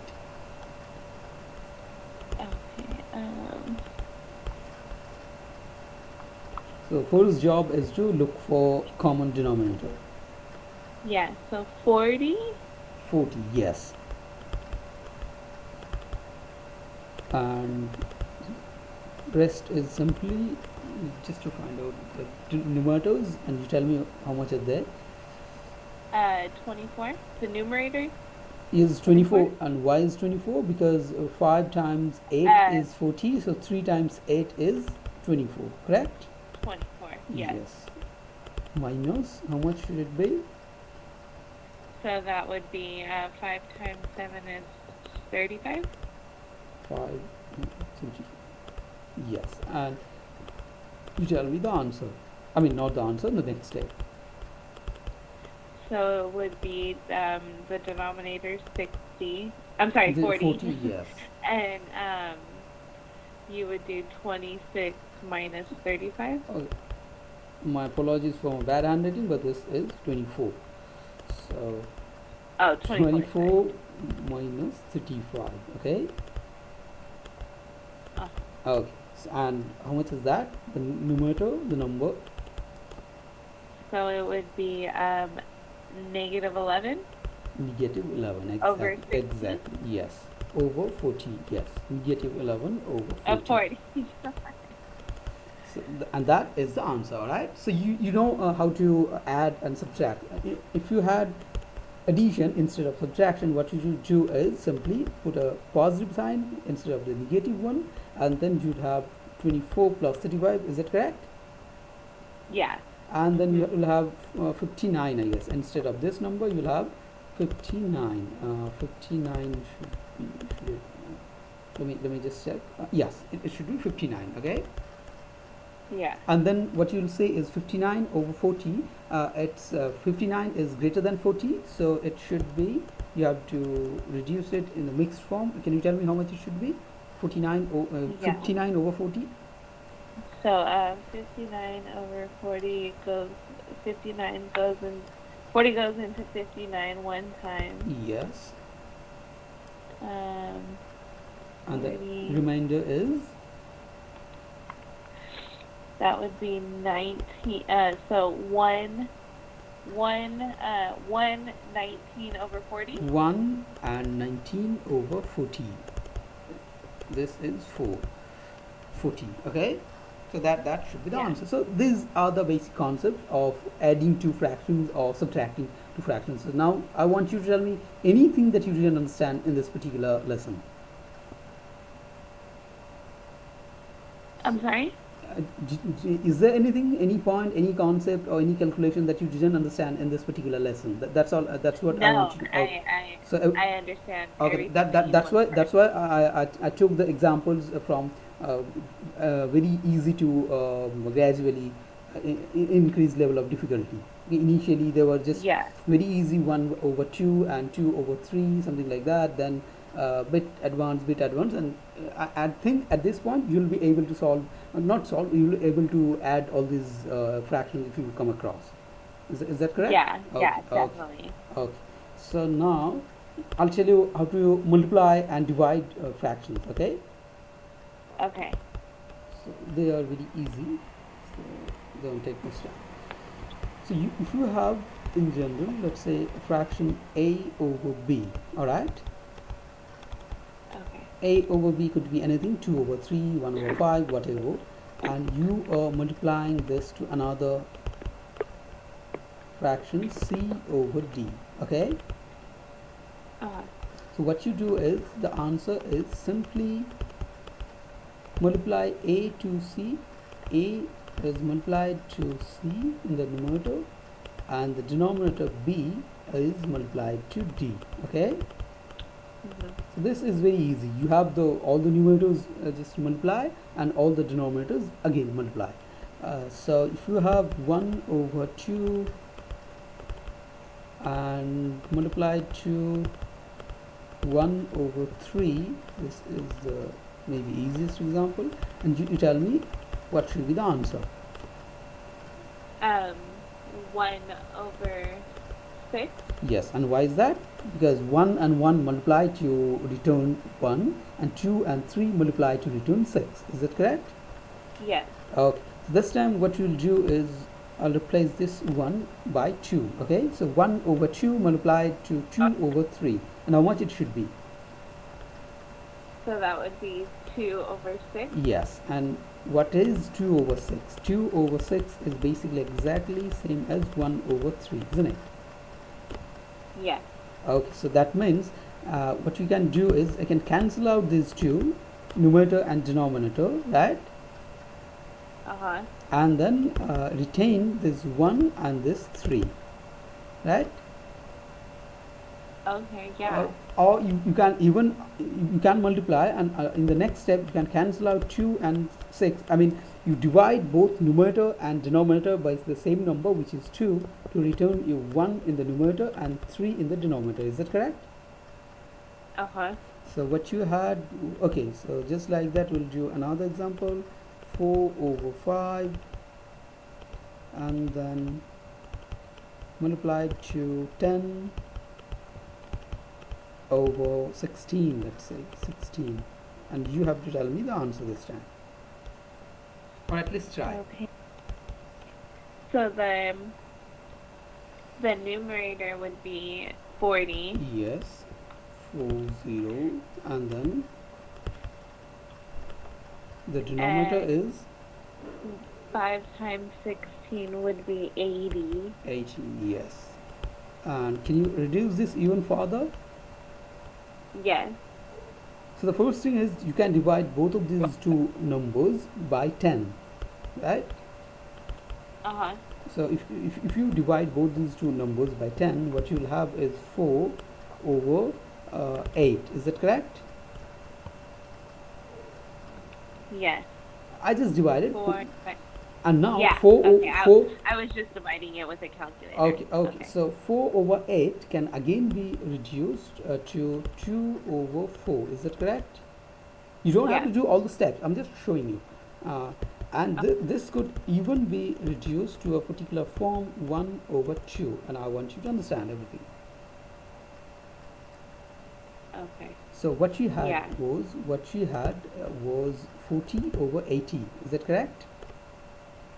Okay. So first job is to look for common denominator. Yeah. So 40. 40, yes. and rest is simply just to find out the numerators, and you tell me how much is there. 24. The numerator, Is 24. 24, and why is 24? Because 5 times 8 Uh, is 40, so 3 times 8 is 24, correct? 24. Yes. Yes. Minus, how much should it be? So that would be 5 times 7 is 35. 5, 34. Yes, and you tell me the answer. I mean, not the answer, the next step. So it would be the denominator 60. I'm sorry, The 40. 40, yes. And you would do 26 minus 35. Oh, my apologies for my bad handwriting, but this is 24. So Oh, 24. 24 minus 35, okay? Oh, Okay, and how much is that? The numerator, the number, so it would be negative 11 negative 11, over exactly, 60. exactly, yes. Over 40, yes. Negative 11 over 40. 40. So and that is the answer, alright? So you know how to add and subtract. If you had addition instead of subtraction, what you should do is simply put a positive sign instead of the negative one, and then you'd have 24 plus 35, is that correct? Yeah. And then you will have 59, I guess. Instead of this number, you'll have 59. 59 should it, let me just check. Yes, it should be 59, okay? Yeah. And then what you'll say is 59 over 40. It's 59 is greater than 40, so it should be, you have to reduce it in the mixed form. Can you tell me how much it should be? 59 over 40. So 59 over 40 goes, 59 goes in, 40 goes into 59 one time. Yes. Um, And the 40, remainder is, that would be 19. So 19 over 40. 1 and 19 over 40. This is 40, okay? So that should be the Yeah. answer. So these are the basic concepts of adding two fractions or subtracting two fractions. So now I want you to tell me anything that you didn't understand in this particular lesson. I'm sorry? Is there anything, any point, any concept, or any calculation that you didn't understand in this particular lesson? That's all. That's what I want No, you to. Oh, I so I understand okay, everything that, that that you that's went why over. I took the examples from very easy to gradually increase level of difficulty. Initially, they were just Yeah. very easy, 1 over 2 and 2 over 3, something like that. Then bit advanced, and I think at this point you'll be able to solve, not solve, you'll be able to add all these fractions if you come across. Is that correct? Yeah, Okay, okay, definitely. okay. So now I'll tell you how to multiply and divide fractions, okay? Okay. So they are very easy, so don't take much time. So if you have in general, let's say fraction a over b, alright? Okay. A over b could be anything, 2 over 3, 1 over 5, whatever, and you are multiplying this to another fraction c over d, okay? Uh, So what you do is, the answer is simply multiply a to c. A is multiplied to c in the numerator, and the denominator b is multiplied to d, okay? mhm. So this is very easy. You have all the numerators just multiply, and all the denominators again multiply. So if you have 1 over 2 and multiplied to 1 over 3, this is the maybe easiest example, and you tell me what should be the answer. Um, 1 over 6. Yes, and why is that? Because 1 and 1 multiply to return 1, and 2 and 3 multiply to return 6. Is that correct? Yes. Okay, so this time what you'll do is, I'll replace this 1 by 2, okay? So 1 over 2 multiplied to 2 over 3, and how much it should be? So that would be 2 over 6. Yes, and what is 2 over 6? 2 over 6 is basically exactly same as 1 over 3, isn't it? Yes. Okay, so that means what we can do is I can cancel out these two, numerator and denominator, right? Uh-huh. And then retain this 1 and this 3, right? Okay, yeah. Or you can even you can multiply, and in the next step you can cancel out 2 and 6. I mean, you divide both numerator and denominator by the same number, which is 2, to return you 1 in the numerator and 3 in the denominator. Is that correct? Uh-huh. So what you had, okay, so just like that we'll do another example. 4 over 5 and then multiplied to 10 over 16, let's say 16, and you have to tell me the answer this time, or at least try. Okay. So the numerator would be 40. Yes, 40, and then the denominator And is 5 times 16 would be 80. 80. Yes, and can you reduce this even further? Yes. So the first thing is you can divide both of these two numbers by 10, right? Uh-huh. So if you divide both these two numbers by 10, what you will have is 4 over 8. Is that correct? Yes. I just divided. 4. And now Yeah. 4 Okay. 4. I was just dividing it with a calculator. Okay. So 4 over 8 can again be reduced to 2 over 4. Is that correct? You don't have Yeah. to do all the steps. I'm just showing you. And this could even be reduced to a particular form, 1 over 2. And I want you to understand everything. Okay. So what you had Yeah. was 40 over 80. Is that correct?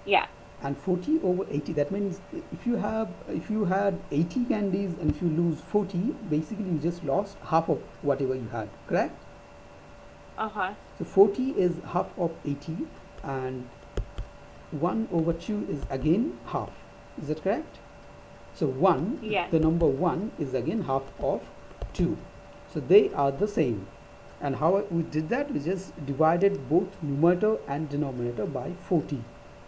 Yeah. And 40 over 80, that means if you had 80 candies and if you lose 40, basically you just lost half of whatever you had, correct? Uh-huh. So 40 is half of 80, and 1 over 2 is again half. Is that correct? So 1, Yes. the number 1 is again half of 2. So they are the same. And how we did that? We just divided both numerator and denominator by 40.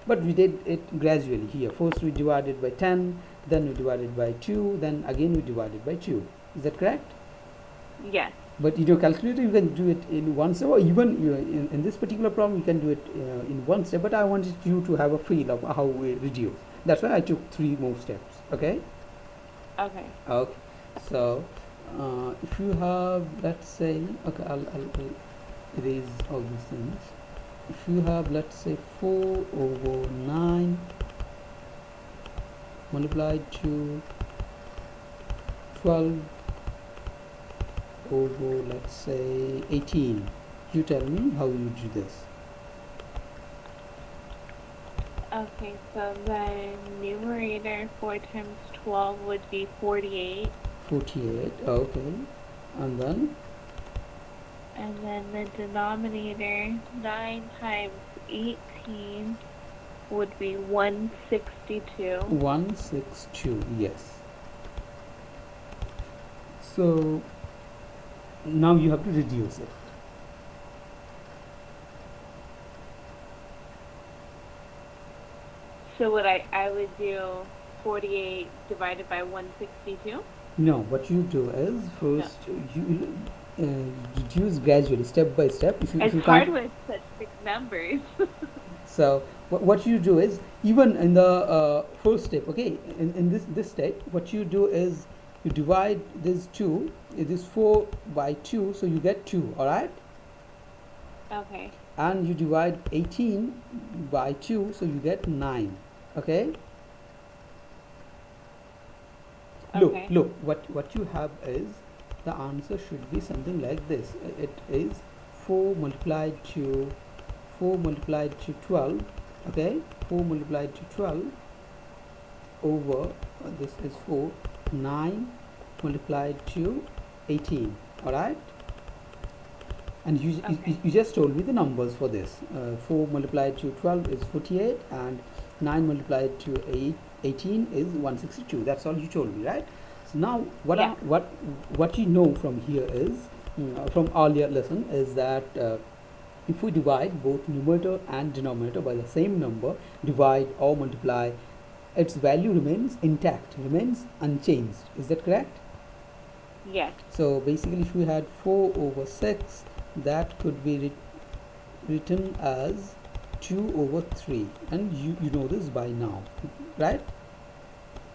But we did it gradually here. First we divided by 10, then we divided by 2, then again we divided by 2. Is that correct? Yes. But in your calculator you can do it in one step, or even in this particular problem you can do it in one step, but I wanted you to have a feel of how we reduce. That's why I took 3 more steps. Okay? Okay. Okay. So if you have, let's say, okay, I'll erase all these things. If you have, let's say, 4 over 9 multiplied to 12 over, let's say, 18, you tell me how you do this. Okay, so the numerator 4 times 12 would be 48. 48, okay. And then And then the denominator 9 times 18 would be 162. 162, yes. So now you have to reduce it. So what I would do 48 divided by 162? No, what you do is first you reduce gradually, step by step. If It's you hard can't, with such big numbers. so what you do is, even in the first step, okay, in this step, what you do is you divide this 2, it is 4 by 2, so you get 2, all right? Okay. And you divide 18 by 2, so you get 9, okay? Okay. Look, what you have is, the answer should be something like this. It is 4 multiplied to 12, okay? 4 multiplied to 12 over, this is 4, 9 multiplied to 18, all right? And Okay. you just told me the numbers for this. 4 multiplied to 12 is 48, and 9 multiplied to 18 is 162. That's all you told me, right? So now Yeah. what you know from here is, from earlier lesson, is that if we divide both numerator and denominator by the same number, divide or multiply, its value remains intact, remains unchanged. Is that correct? Yes. So basically, if we had 4 over 6, that could be written as 2 over 3, and you know this by now, right?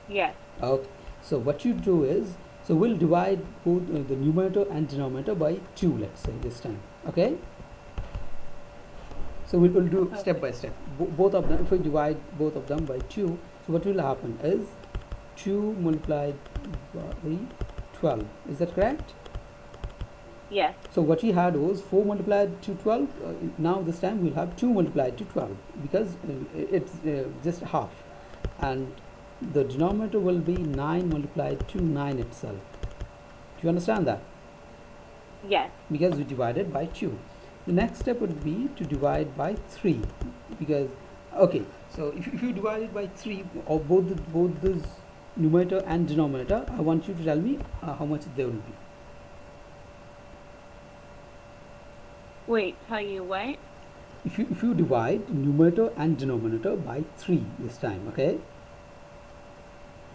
Yes. Okay, so what you do is, so we'll divide both the numerator and denominator by 2, let's say this time. Okay, so we'll do step Okay. by step. Both of them, if we divide both of them by 2, so what will happen is 2 multiplied by 12. Is that correct? Yes. So what we had was 4 multiplied to 12. Now this time we'll have 2 multiplied to 12, because it's just half, and the denominator will be 9 multiplied to 9 itself. Do you understand that? Yes. Because we divided by 2. The next step would be to divide by 3, because okay, so if you divide it by 3, or both this numerator and denominator, I want you to tell me how much they will be. Wait, tell you what? If you divide numerator and denominator by 3 this time, okay,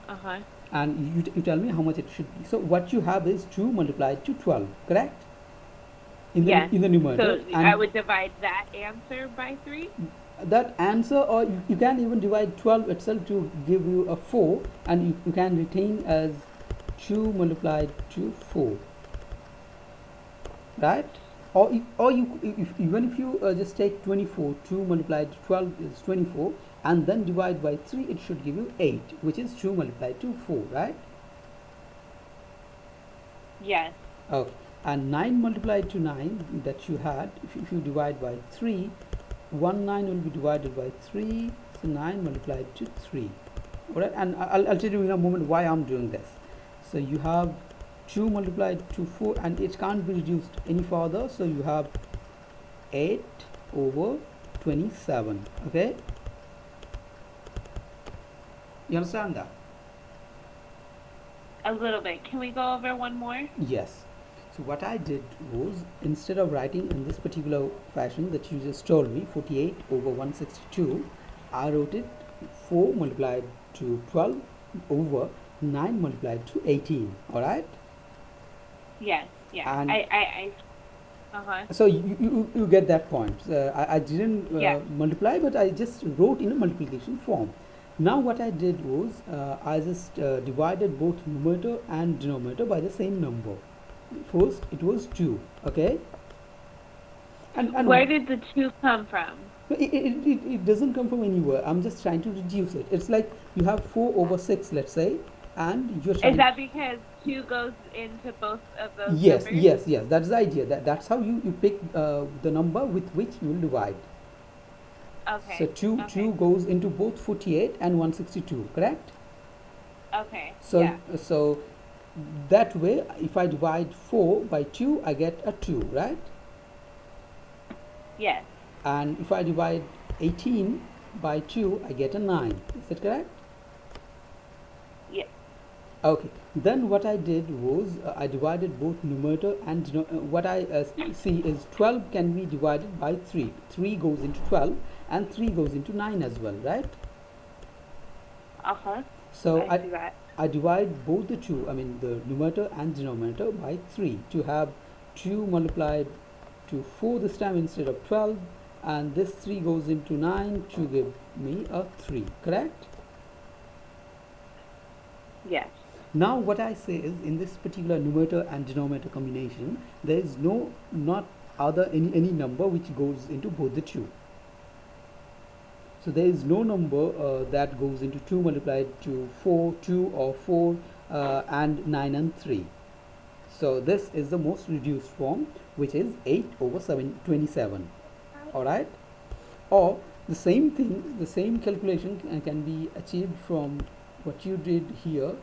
Uh-huh. and you tell me how much it should be. So what you have is 2 multiplied to 12, correct, Yes. in the numerator, So I and would divide that answer by 3? that answer, or you can even divide 12 itself to give you a 4, and you can retain as 2 multiplied to 4, right? Or even if you just take 24, 2 multiplied to 12 is 24, and then divide by 3, it should give you 8, which is 2 multiplied to 4, right? Yes. Okay, and 9 multiplied to 9 that you had, if you divide by 3, 1 9 will be divided by 3, so 9 multiplied to 3. Alright, and I'll tell you in a moment why I'm doing this. So you have 2 multiplied to 4, and it can't be reduced any further, so you have 8 over 27. Okay, you understand that? A little bit. Can we go over one more? Yes. So what I did was, instead of writing in this particular fashion that you just told me, 48 over 162, I wrote it 4 multiplied to 12 over 9 multiplied to 18. Alright, Yes. Yeah. and Uh-huh. so you get that point. I didn't Yeah. multiply, but I just wrote in a multiplication form. Now what I did was, I just divided both numerator and denominator by the same number. First it was 2, okay, Where and did the 2 come from? it doesn't come from anywhere. I'm just trying to reduce it. It's like you have 4 over 6, let's say, and you're Is trying. that because 2 goes into both of those Yes, numbers? yes, that's the idea. That's how you pick the number with which you will divide. So Okay. 2 Okay. goes into both 48 and 162, correct? Okay. So Yeah. so that way, if I divide 4 by 2, I get a 2, right? Yes. And if I divide 18 by 2, I get a 9. Is that correct? Yes. Okay, then what I did was, I divided both numerator and what I see is 12 can be divided by 3. 3 goes into 12, and 3 goes into 9 as well, right? Uh-huh. So I see that. I divide both the two, I mean the numerator and denominator, by 3 to have 2 multiplied to 4 this time instead of 12, and this 3 goes into 9 to give me a 3, correct? Yes. Now what I say is, in this particular numerator and denominator combination, there is not other any number which goes into both the two. So there is no number that goes into 2 multiplied to 4, 2 or 4, and 9 and 3. So this is the most reduced form, which is 8 over 27. Alright, or the same thing, the same calculation can be achieved from what you did here.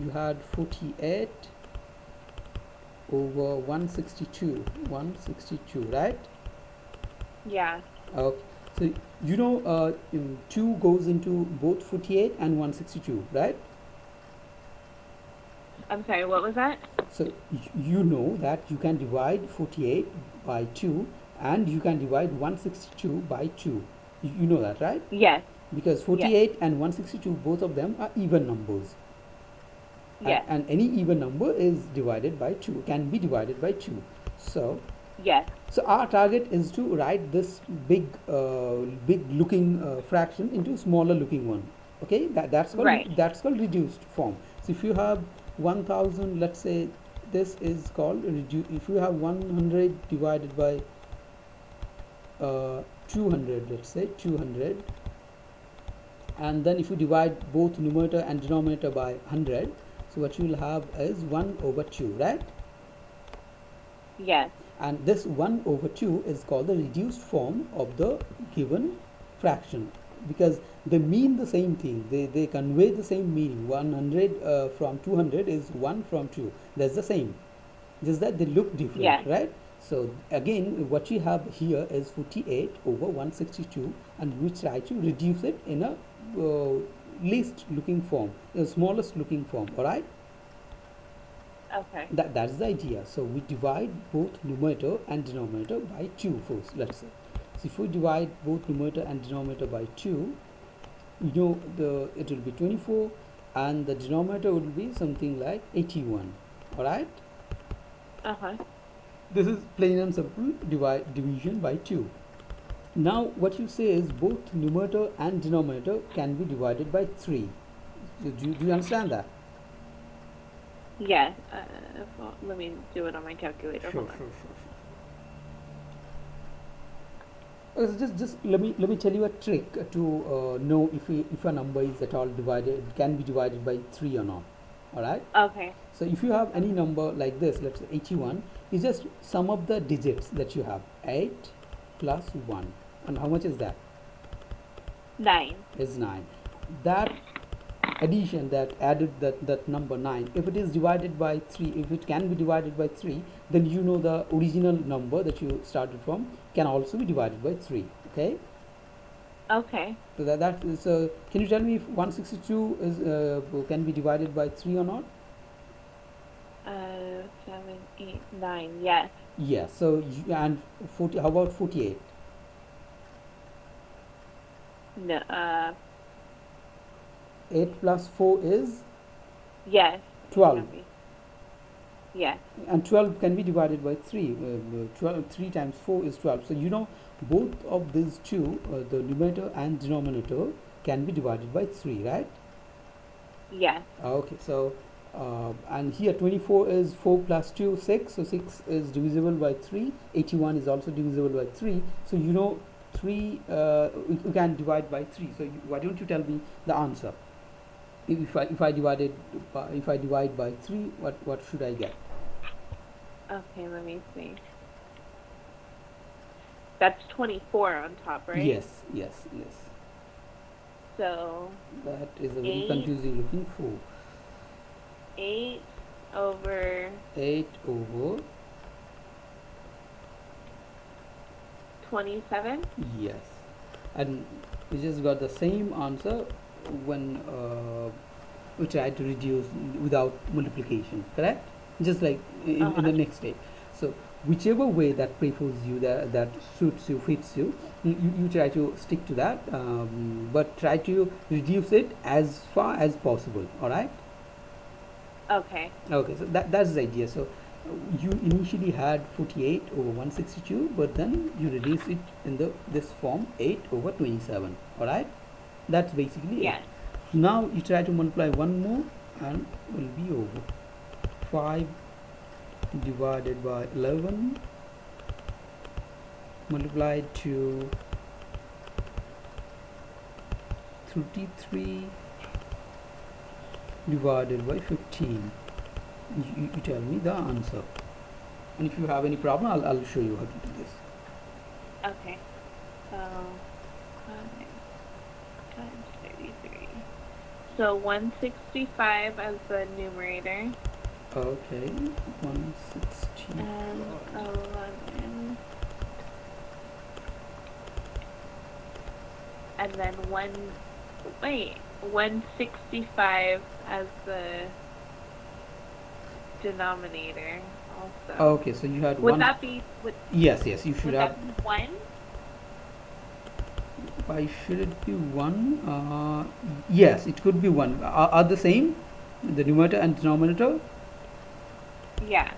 You had 48 over 162, right? Yeah. Okay. So 2 goes into both 48 and 162, right? I'm sorry, what was that? So you know that you can divide 48 by 2 and you can divide 162 by 2. You know that, right? Yes. Because Yes. 48 and 162, both of them are even numbers. Yes. And any even number is divided by 2, can be divided by 2. So Yes. our target is to write this big looking fraction into smaller looking one. Okay, Right. that's called reduced form. So if you have 1000, let's say this is called if you have 100 divided by 200, let's say 200, and then if you divide both numerator and denominator by 100, so what you will have is 1 over 2, right? Yes. And this 1 over 2 is called the reduced form of the given fraction, because they mean the same thing, they convey the same meaning. 100 from 200 is 1 from 2, that's the same, just that they look different, Yes. right? So again, what you have here is 48 over 162, and we try to reduce it in a least looking form, the smallest looking form. All right, Okay. that's the idea. So we divide both numerator and denominator by 2 first, let's say. So if we divide both numerator and denominator by 2, it will be 24, and the denominator will be something like 81. All right, Uh-huh. this is plain and simple division by 2. Now what you say is both numerator and denominator can be divided by 3. Do you understand that? Yes. Well, let me do it on my calculator. Sure, Hold on. sure, sure, sure. So just let me tell you a trick to know if a number is at all divided, can be divided by 3 or not. All right. Okay. So if you have any Okay. number like this, let's say 81, you just sum up the digits that you have. 8 plus 1, and how much is that? 9. Is 9. That addition, that added that number 9, if it is divided by 3, if it can be divided by 3, then you know the original number that you started from can also be divided by 3. Okay, Okay. so that is can you tell me if 162 is can be divided by 3 or not? 7, 8, 9. Yes. Yes. So and 40, how about 48? No. 8 plus 4 is Yes. It 12, can be. Yes. and 12 can be divided by 3. 3 times 4 is 12. So both of these two, the numerator and denominator, can be divided by 3, right? Yes. Okay, so and here 24 is 4 plus 2, 6. So 6 is divisible by 3. 81 is also divisible by 3. So 3 we can divide by 3. So why don't you tell me the answer? If I divide by 3, what should I get? Okay, let me see. That's 24 on top, right? Yes, yes, yes. So That is a very 8, confusing looking 4. 8 over 8 over, 27. yes. And we just got the same answer when we try to reduce without multiplication, correct? Just like in Uh-huh. the next step. So whichever way that prefers you, that suits you, fits you, you try to stick to that, but try to reduce it as far as possible. All right. Okay. Okay, so that's the idea. So you initially had 48 over 162, but then you reduce it in this form, 8 over 27. All right, that's basically it. Yes. Now you try to multiply one more and will be over. 5 divided by 11 multiplied to 33 divided by 15. You tell me the answer, and if you have any problem, I'll show you how to do this. Okay. So 5 times 33. So 165 as the numerator. Okay, 160. and 11, and then 165 as the denominator also. Okay, so you had Would one. that be would Yes, yes, you should would have. that be 1? Why should it be one? Yes, it could be one. Are the same, the numerator and denominator? Yeah.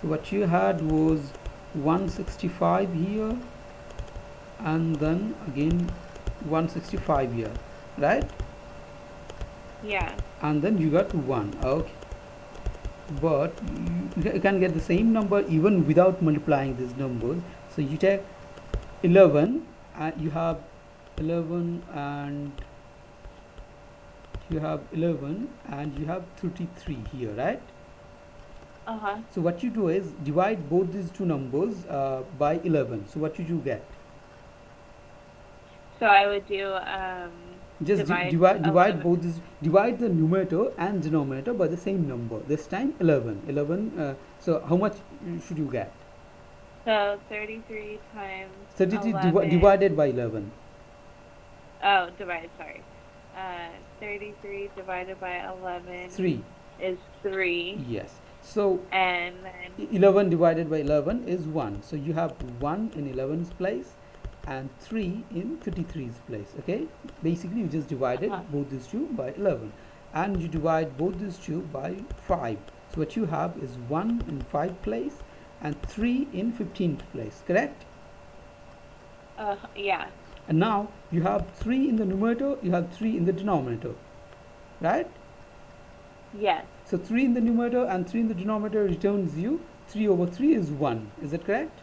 So what you had was 165 here, and then again 165 here, right? Yeah. And then you got 1. Okay, but you can get the same number even without multiplying these numbers. So you take 11, and you have 11, and you have 33 here, right? Uh-huh. So what you do is divide both these two numbers by 11. So what you do get? So I would do Just divide divide 11. both these, divide the numerator and denominator by the same number. This time 11. 11. So how much should you get? So 33 times 33 11. divided by 11. Oh, divide, sorry. 33 divided by 11 3. is 3. Yes. So And then, 11 divided by 11 is 1. So you have 1 in 11's place and 3 in 33's place. Okay, basically you just divided uh-huh. both these two by 11, and you divide both these two by 5. So what you have is 1 in 5 place and 3 in 15th place, correct? Yeah. And now you have 3 in the numerator, you have 3 in the denominator, right? Yes. So 3 in the numerator and 3 in the denominator returns you 3 over 3 is 1. Is that correct?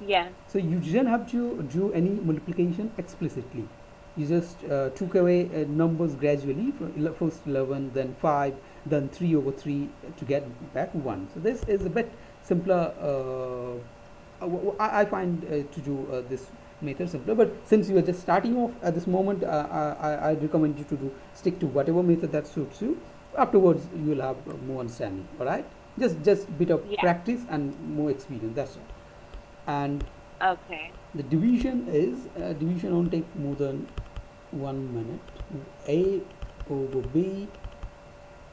Yes. So you didn't have to do any multiplication explicitly. You just took away numbers gradually, from first 11, then 5, then 3 over 3 to get back 1. So this is a bit simpler. I find to do this method simpler. But since you are just starting off at this moment, I recommend you to stick to whatever method that suits you. Afterwards, you will have more understanding. All right, just bit of Yeah. practice and more experience. That's all. And Okay. the division is division won't take more than 1 minute. A over B,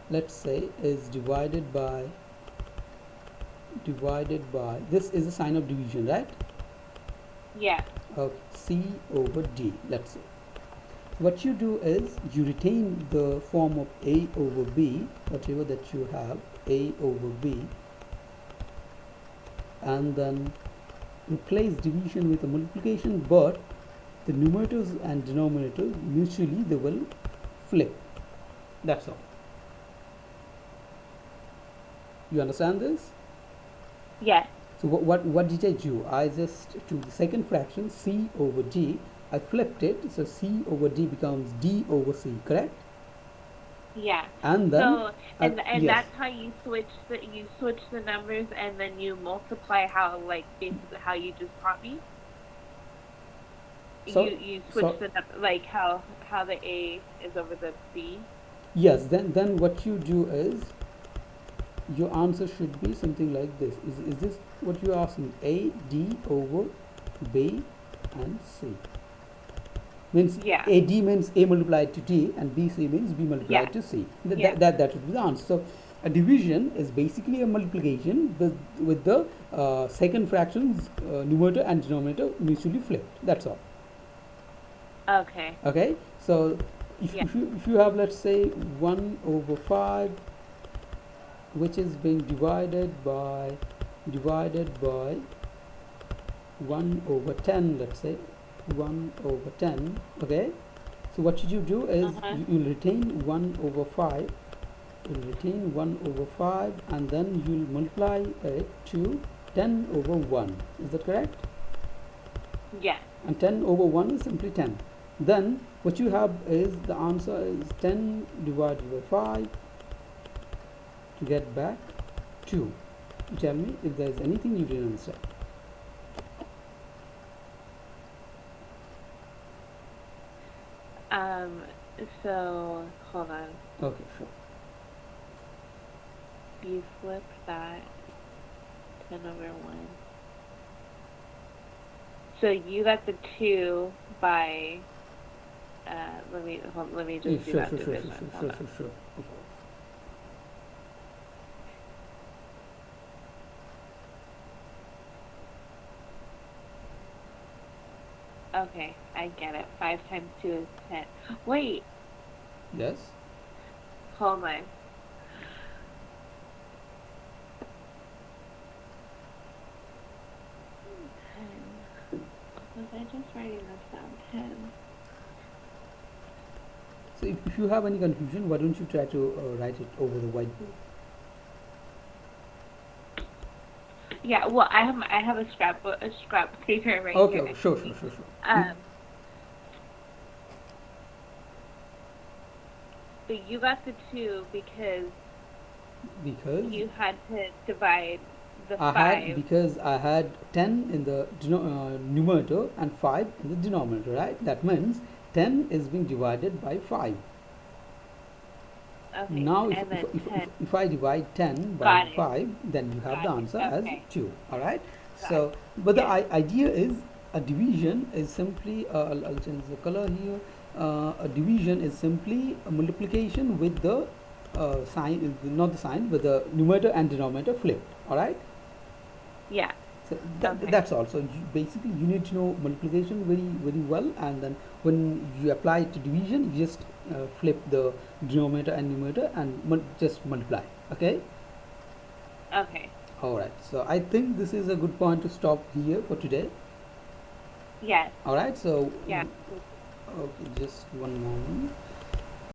let's say, is divided by this is the sign of division, right? Yeah. Okay, C over D, let's say. What you do is you retain the form of A over B, whatever that you have, A over B, and then replace division with a multiplication, but the numerators and denominators mutually they will flip. That's all. You understand this? Yes. So what did I do? I just took the second fraction C over D, I flipped it, so C over D becomes D over C, correct? Yeah. And then So and yes, that's how you switch the numbers and then you multiply how, like, basically how you just taught me. so You switch so the like how the A is over the B. yes, then what you do is your answer should be something like this. Is this what you're asking? A D over B and C means Yeah. AD means A multiplied to D, and BC means B Yeah. multiplied to C. Yeah. That would be the answer. So a division is basically a multiplication with the second fractions numerator and denominator mutually flipped. That's all. Okay. Okay. So Yeah. if you have, let's say, 1 over 5, which is being divided by 1 over 10, let's say 1 over 10. Okay, so what should you do is Uh-huh. you'll retain 1 over 5, you'll retain 1 over 5, and then you'll multiply it to 10 over 1. Is that correct? Yes. And 10 over 1 is simply 10. Then what you have is the answer is 10 divided by 5 to get back 2. Tell me if there is anything you didn't understand. Um so hold on. Okay, sure. You flip that 10 over 1. So you got the 2 by, let me Yeah, just do sure, that sure, sure, sure, division. sure, Hold sure, on. sure, sure. Okay, I get it. 5 times 2 is 10. Wait, Yes. hold on. 10. Was I just writing this down? 10. So if you have any confusion, why don't you try to write it over the whiteboard? Yeah, well, I have a scrapbook, a scrap paper right Okay, here okay, next to sure, sure, me. sure, sure. Um, but you got the 2 because Because you had to divide the I had 5. because I had 10 in the numerator and 5 in the denominator, right? That means 10 is being divided by 5. Okay, Now, and then 10. if I divide 10 by Got it. 5, then you have the Got it. answer as Okay. 2. All right. Got So, it. but the Yes. idea is a division is simply, I'll change the color here. A division is simply a multiplication with the sign, not the sign, but the numerator and denominator flipped. All right. Yeah. So Okay. that's all. So basically, you need to know multiplication very well, and then when you apply it to division, you just flip the denominator and numerator and just multiply. Okay. Okay. All right. So I think this is a good point to stop here for today. Yes. All right. So Yeah. okay, just one moment.